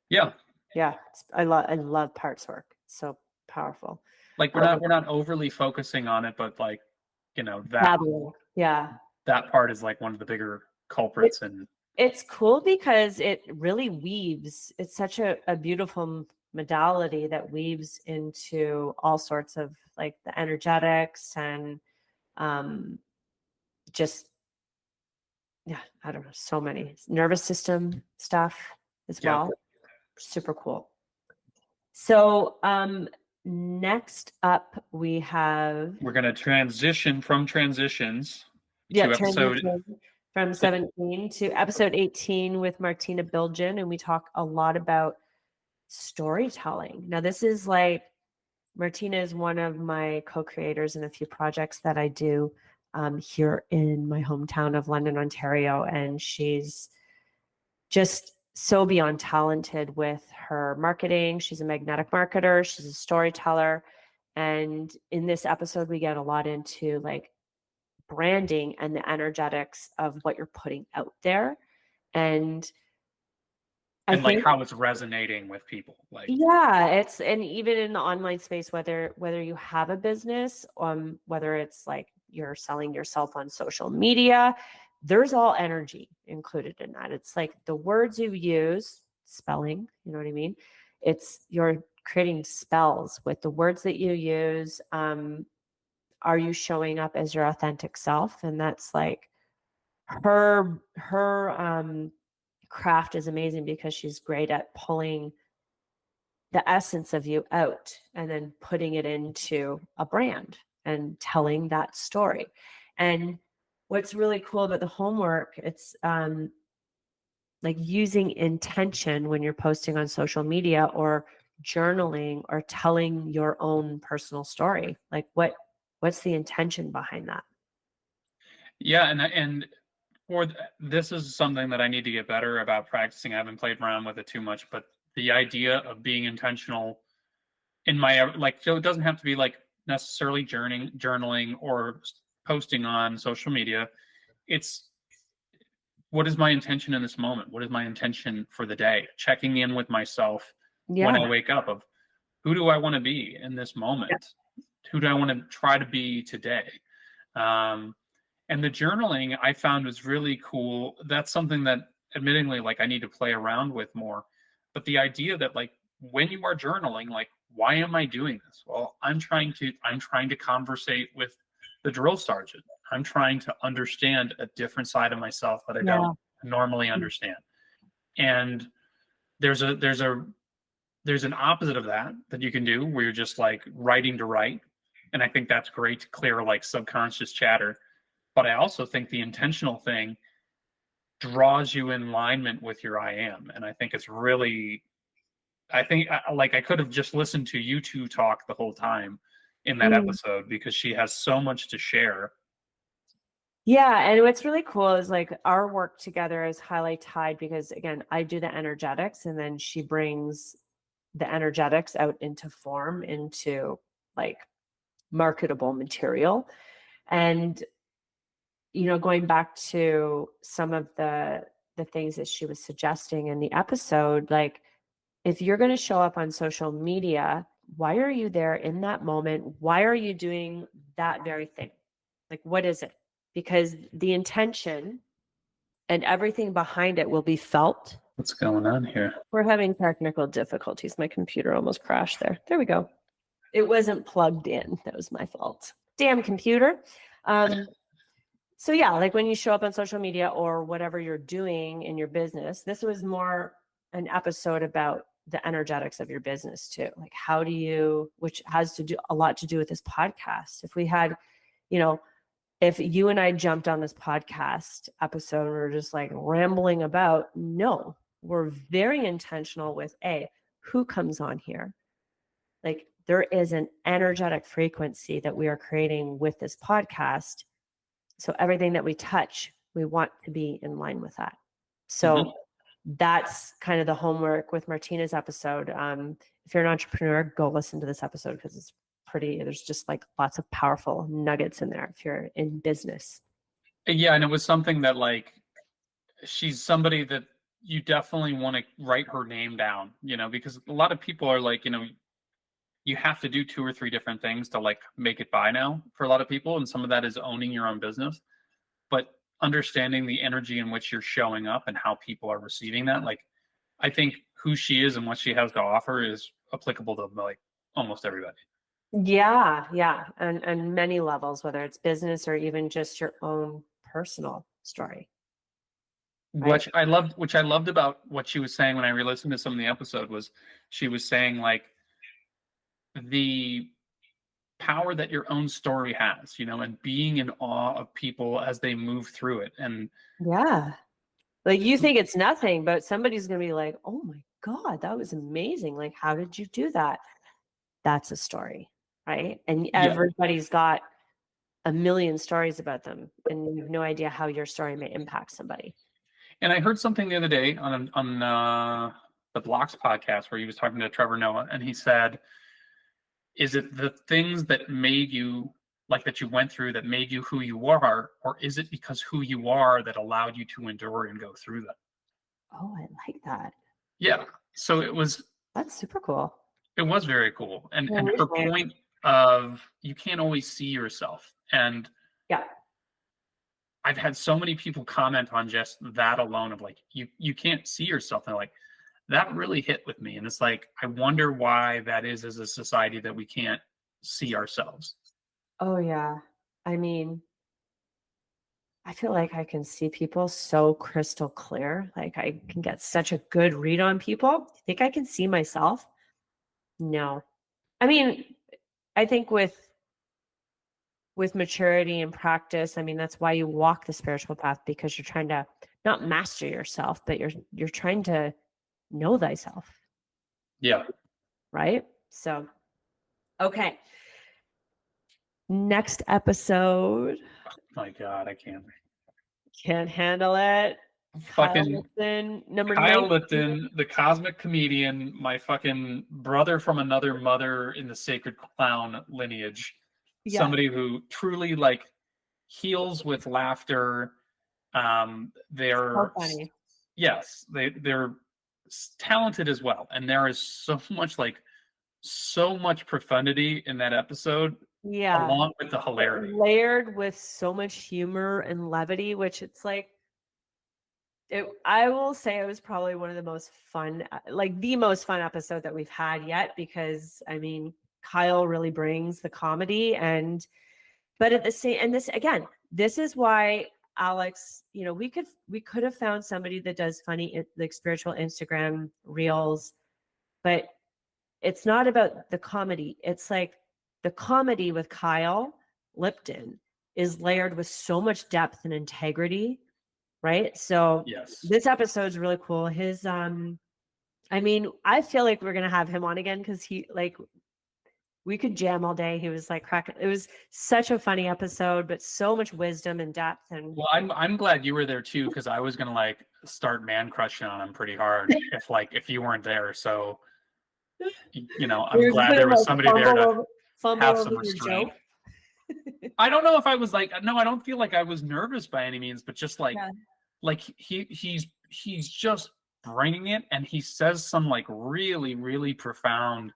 Yeah. Yeah. I love parts work. It's so powerful. We're not overly focusing on it, but that yeah, that part is one of the bigger culprits. And it's cool because it really weaves. It's such a beautiful modality that weaves into all sorts of the energetics and just, yeah, I don't know, so many nervous system stuff as well. Super cool. So next up we're going to transition from transitions to episode from 17 to episode 18 with Martina Bilgen, and we talk a lot about storytelling. Now, this is Martina is one of my co-creators in a few projects that I do here in my hometown of London, Ontario, and she's just so beyond talented with her marketing. She's a magnetic marketer. She's a storyteller. And in this episode, we get a lot into branding and the energetics of what you're putting out there. And I think how it's resonating with people. It's, and even in the online space, whether you have a business, whether it's you're selling yourself on social media, there's all energy included in that. It's the words you use, spelling, you know what I mean? It's you're creating spells with the words that you use. Are you showing up as your authentic self? And that's her craft is amazing because she's great at pulling the essence of you out and then putting it into a brand and telling that story. And what's really cool about the homework, it's like using intention when you're posting on social media or journaling or telling your own personal story. Like what's the intention behind that? Yeah, and this is something that I need to get better about practicing. I haven't played around with it too much, but the idea of being intentional in my, like, so it doesn't have to be like necessarily journaling or posting on social media. It's, what is my intention in this moment? What is my intention for the day? Checking in with myself when I Yeah. wake up of, who do I want to be in this moment? Who do I want to try to be today? And the journaling I found was really cool. That's something that admittingly, like, I need to play around with more. But the idea that, like, when you are journaling, like, why am I doing this? Well, I'm trying to conversate with the drill sergeant. I'm trying to understand a different side of myself that I don't normally understand. And there's an opposite of that you can do where you're just like writing to write. And I think that's great to clear like subconscious chatter. But I also think the intentional thing draws you in alignment with your I am. And I think it's really, I think like I could have just listened to you two talk the whole time in that episode because she has so much to share. Yeah. And what's really cool is like our work together is highly tied because, again, I do the energetics and then she brings the energetics out into form, into like marketable material. And, you know, going back to some of the things that she was suggesting in the episode, like if you're going to show up on social media, why are you there in that moment? Why are you doing that very thing? Like, what is it? Because the intention and everything behind it will be felt. What's going on here? We're having technical difficulties. My computer almost crashed there. There we go. It wasn't plugged in. That was my fault. Damn computer. So yeah, like when you show up on social media or whatever you're doing in your business, this was more an episode about the energetics of your business too. Like how do you, which has to do a lot to do with this podcast. If we had, you know, if you and I jumped on this podcast episode and we're just like rambling about, no, we're very intentional with who comes on here. Like there is an energetic frequency that we are creating with this podcast. So everything that we touch, we want to be in line with that. So that's kind of the homework with Martina's episode. If you're an entrepreneur, go listen to this episode because it's pretty, there's just like lots of powerful nuggets in there if you're in business. Yeah, and it was something that like she's somebody that you definitely want to write her name down, you know, because a lot of people are like, you know, you have to do 2 or 3 different things to like make it by now for a lot of people. And some of that is owning your own business, but understanding the energy in which you're showing up and how people are receiving that. Like, I think who she is and what she has to offer is applicable to like almost everybody. Yeah. And many levels, whether it's business or even just your own personal story. Right? Which I loved about what she was saying when I re-listened to some of the episode was she was saying like the power that your own story has, you know, and being in awe of people as they move through it. And yeah, like you think it's nothing, but somebody's going to be like, oh my God, that was amazing. Like, how did you do that? That's a story, right? And everybody's got a million stories about them, and you have no idea how your story may impact somebody. And I heard something the other day on the Blocks podcast where he was talking to Trevor Noah, and he said, is it the things that made you, like that you went through that made you who you are, or is it because who you are that allowed you to endure and go through that? Oh, I like that. Yeah. So that's super cool. It was very cool. And her point of you can't always see yourself. And yeah, I've had so many people comment on just that alone of like, you can't see yourself. And like, that really hit with me. And it's like, I wonder why that is as a society that we can't see ourselves. Oh, yeah. I mean, I feel like I can see people so crystal clear. Like I can get such a good read on people. I think I can see myself. No. I mean, I think with maturity and practice, I mean, that's why you walk the spiritual path, because you're trying to not master yourself, but you're trying to know thyself. Yeah. Right? So, okay. Next episode. Oh my God, I can't handle it. fucking number Kyle 19. Lipton, the cosmic comedian, my fucking brother from another mother in the sacred clown lineage. Yeah. Somebody who truly like heals with laughter. They're So funny. Yes, they're talented as well, and there is so much profundity in that episode, Yeah. along with the hilarity, layered with so much humor and levity, which it's like, I will say it was probably one of the most fun, like the most fun episode that we've had yet, because I mean, Kyle really brings the comedy, but at the same, and this is why Alex, we could have found somebody that does funny, like spiritual Instagram reels, but it's not about the comedy. It's like the comedy with Kyle Lipton is layered with so much depth and integrity, right? So yes, this episode's really cool. His I mean, I feel like we're gonna have him on again, because we could jam all day. He was like cracking. It was such a funny episode, but so much wisdom and depth. And well, I'm glad you were there too, because I was gonna like start man crushing on him pretty hard if you weren't there. So I'm glad there was somebody there to have some restraint. I don't know if I was like, no, I don't feel like I was nervous by any means, but just like, he's just bringing it, and he says some like really, really profound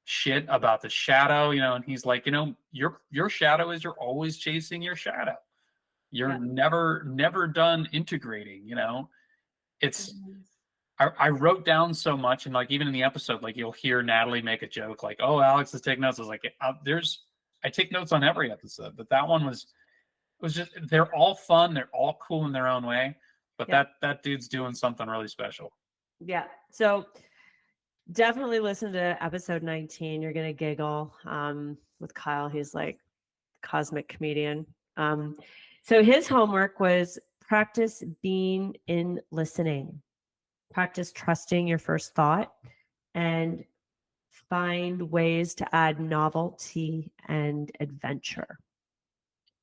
shit about the shadow, and he's like, your shadow is you're always chasing your shadow. You're never done integrating, it's, I wrote down so much, and like even in the episode, like you'll hear Natalie make a joke like, "Oh, Alex is taking notes." I was like, I take notes on every episode, but that one was just, they're all fun, they're all cool in their own way, but that dude's doing something really special. Yeah. So definitely listen to episode 19. You're gonna giggle with Kyle. He's like cosmic comedian. So his homework was practice being in listening. Practice trusting your first thought, and find ways to add novelty and adventure.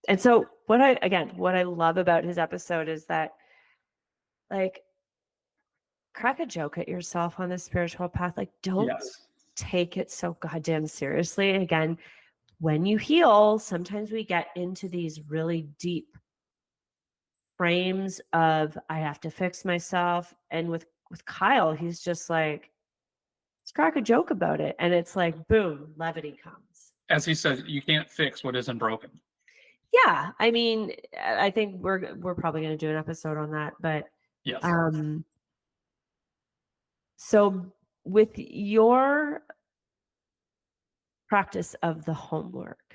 And so what I love about his episode is that, like, crack a joke at yourself on the spiritual path. Like, don't take it so goddamn seriously. Again, when you heal, sometimes we get into these really deep frames of, I have to fix myself. And with Kyle, he's just like, let's crack a joke about it. And it's like, boom, levity comes. As he says, you can't fix what isn't broken. Yeah. I mean, I think we're probably going to do an episode on that, but yes. So with your practice of the homework,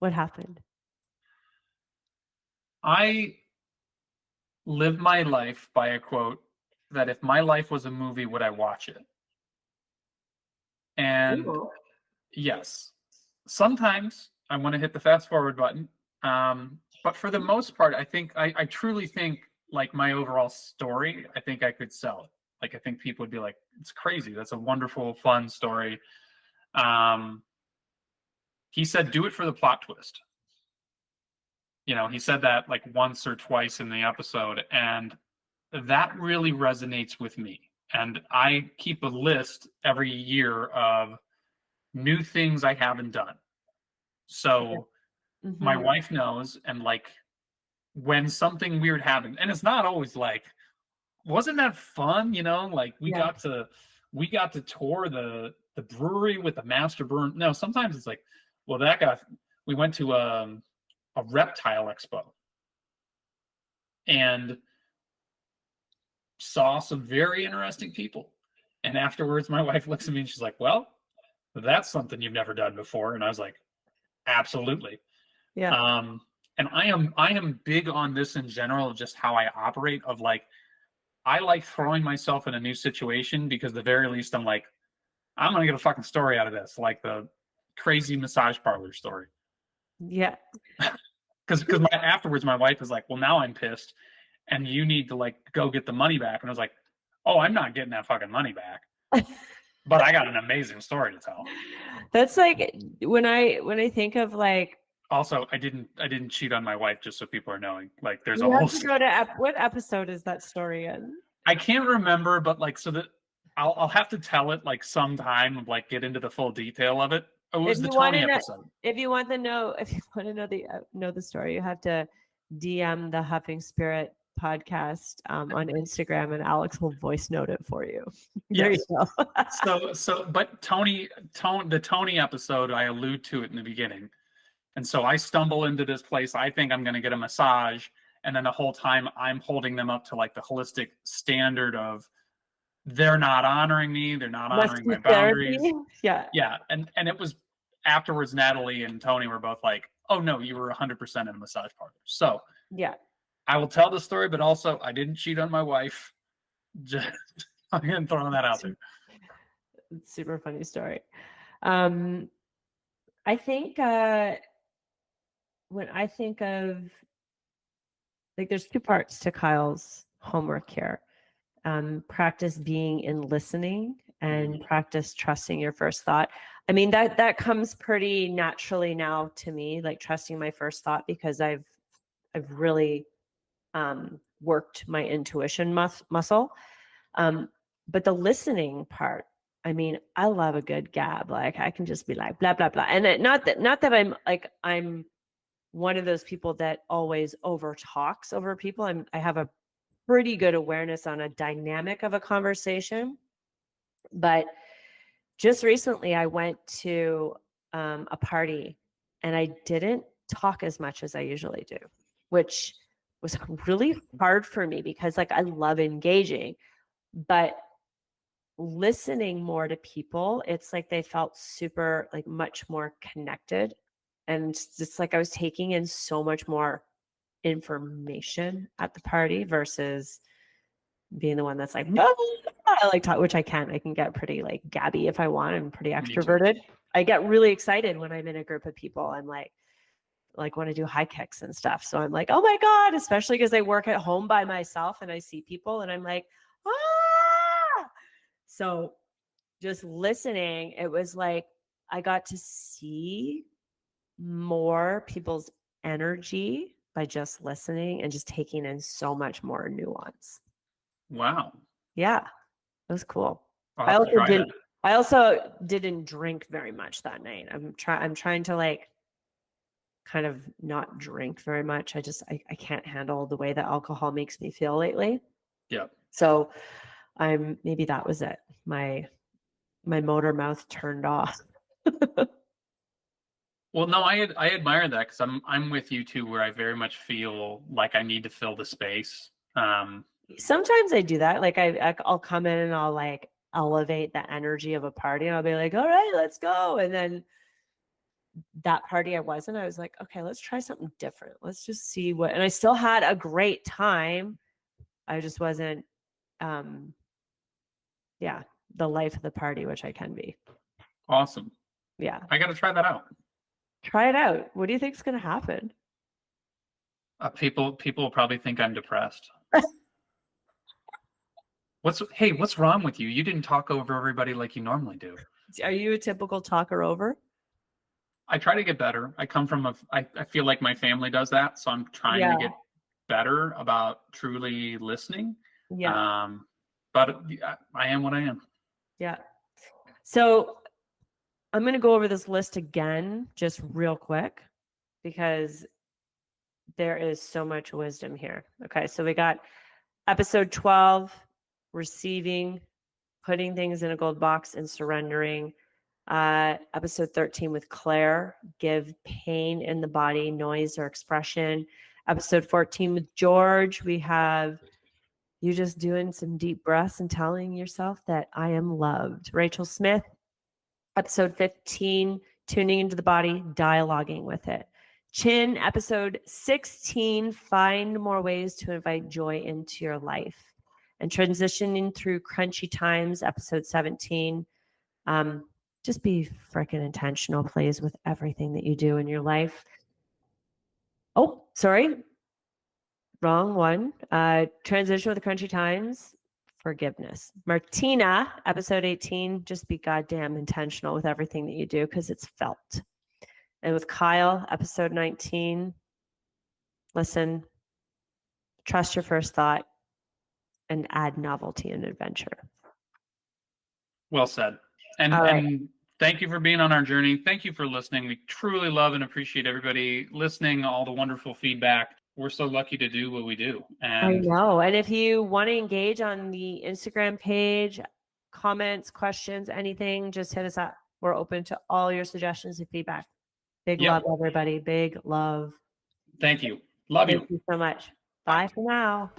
what happened? I live my life by a quote that if my life was a movie, would I watch it? And yes, sometimes I want to hit the fast forward button. But for the most part, I think I truly think, like, my overall story, I think I could sell it. Like, I think people would be like, it's crazy. That's a wonderful, fun story. He said, do it for the plot twist. He said that like once or twice in the episode, and that really resonates with me. And I keep a list every year of new things I haven't done. So my wife knows, and like when something weird happens, and it's not always like, wasn't that fun? Like we got to tour the brewery with the master brewer. No, sometimes it's like, well, we went to a reptile expo and saw some very interesting people. And afterwards, my wife looks at me and she's like, well, that's something you've never done before. And I was like, absolutely. And I am big on this in general, just how I operate, of like, I like throwing myself in a new situation because at the very least I'm like, I'm gonna get a fucking story out of this, like the crazy massage parlor story. Yeah. Because afterwards my wife is like, well, now I'm pissed, and you need to like go get the money back. And I was like, oh, I'm not getting that fucking money back, but I got an amazing story to tell. That's like when I think of like. Also, I didn't cheat on my wife, just so people are knowing. Like, there's a You whole. have to go to what episode is that story in? I can't remember, but like, so that I'll have to tell it like sometime, like get into the full detail of it. Oh, it was the Tony episode. If you want to know the story, you have to DM the Huffing Spirit podcast on Instagram, and Alex will voice note it for you. There Yes. you go. But the Tony episode, I allude to it in the beginning. And so I stumble into this place. I think I'm going to get a massage. And then the whole time I'm holding them up to like the holistic standard of they're not honoring me. They're not honoring my boundaries. Yeah. Yeah. And it was afterwards, Natalie and Tony were both like, oh no, you were 100% in a massage parlor. So yeah, I will tell the story, but also I didn't cheat on my wife. Just I'm throwing that out there. It's super funny story. I think when I think of like there's two parts to Kyle's homework here. Practice being in listening and practice trusting your first thought. I mean, that comes pretty naturally now to me, like trusting my first thought, because I've really worked my intuition muscle. But the listening part, I mean, I love a good gab. Like I can just be like blah blah blah, and not that I'm one of those people that always over talks over people. I have a pretty good awareness on a dynamic of a conversation. But just recently I went to a party and I didn't talk as much as I usually do, which was really hard for me because like I love engaging, but listening more to people, it's like they felt super like much more connected. And it's like I was taking in so much more information at the party versus being the one that's like, no, I like talk, which I can get pretty like gabby if I want. I'm pretty extroverted. I get really excited when I'm in a group of people. I'm like want to do high kicks and stuff. So I'm like, oh my God, especially because I work at home by myself and I see people and I'm like, ah. So just listening, it was like I got to see more people's energy by just listening and just taking in so much more nuance. Wow. Yeah, it was cool. I also didn't drink very much that night. I'm trying to like kind of not drink very much. I can't handle the way that alcohol makes me feel lately. Yeah. So maybe that was it. My motor mouth turned off. Well, no, I admire that because I'm with you too, where I very much feel like I need to fill the space. Sometimes I do that. Like I'll come in and I'll like elevate the energy of a party and I'll be like, all right, let's go. And then that party I was like, okay, let's try something different. Let's just see what, and I still had a great time. I just wasn't, the life of the party, which I can be. Awesome. Yeah. I got to try that out. Try it out. What do you think is going to happen? People will probably think I'm depressed. What's wrong with you? You didn't talk over everybody like you normally do. Are you a typical talker over? I try to get better. I come from I feel like my family does that. So I'm trying to get better about truly listening. Yeah. But I am what I am. Yeah. So I'm going to go over this list again, just real quick, because there is so much wisdom here. Okay. So we got episode 12, receiving, putting things in a gold box and surrendering. Episode 13 with Claire, give pain in the body, noise or expression. Episode 14 with George, we have you just doing some deep breaths and telling yourself that I am loved. Rachel Smith, episode 15, tuning into the body, dialoguing with it. Chin, episode 16, find more ways to invite joy into your life. and transitioning through crunchy times, episode 17. Just be freaking intentional, please, with everything that you do in your life. Oh, sorry. Wrong one. Transition with the crunchy times, forgiveness. Martina, episode 18, just be goddamn intentional with everything that you do because it's felt. And with Kyle, episode 19, listen, trust your first thought and add novelty and adventure. Well said. And, and thank you for being on our journey. Thank you for listening. We truly love and appreciate everybody listening, all the wonderful feedback. We're so lucky to do what we do. And I know. And if you want to engage on the Instagram page, comments, questions, anything, just hit us up. We're open to all your suggestions and feedback. Big love, everybody. Big love. Thank you. Love you. Thank you so much. Bye for now.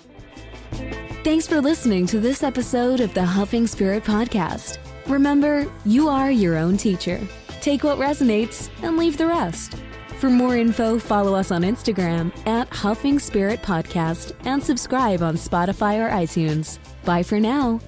Thanks for listening to this episode of the Huffing Spirit Podcast. Remember, you are your own teacher. Take what resonates and leave the rest. For more info, follow us on Instagram at Huffing Spirit Podcast and subscribe on Spotify or iTunes. Bye for now.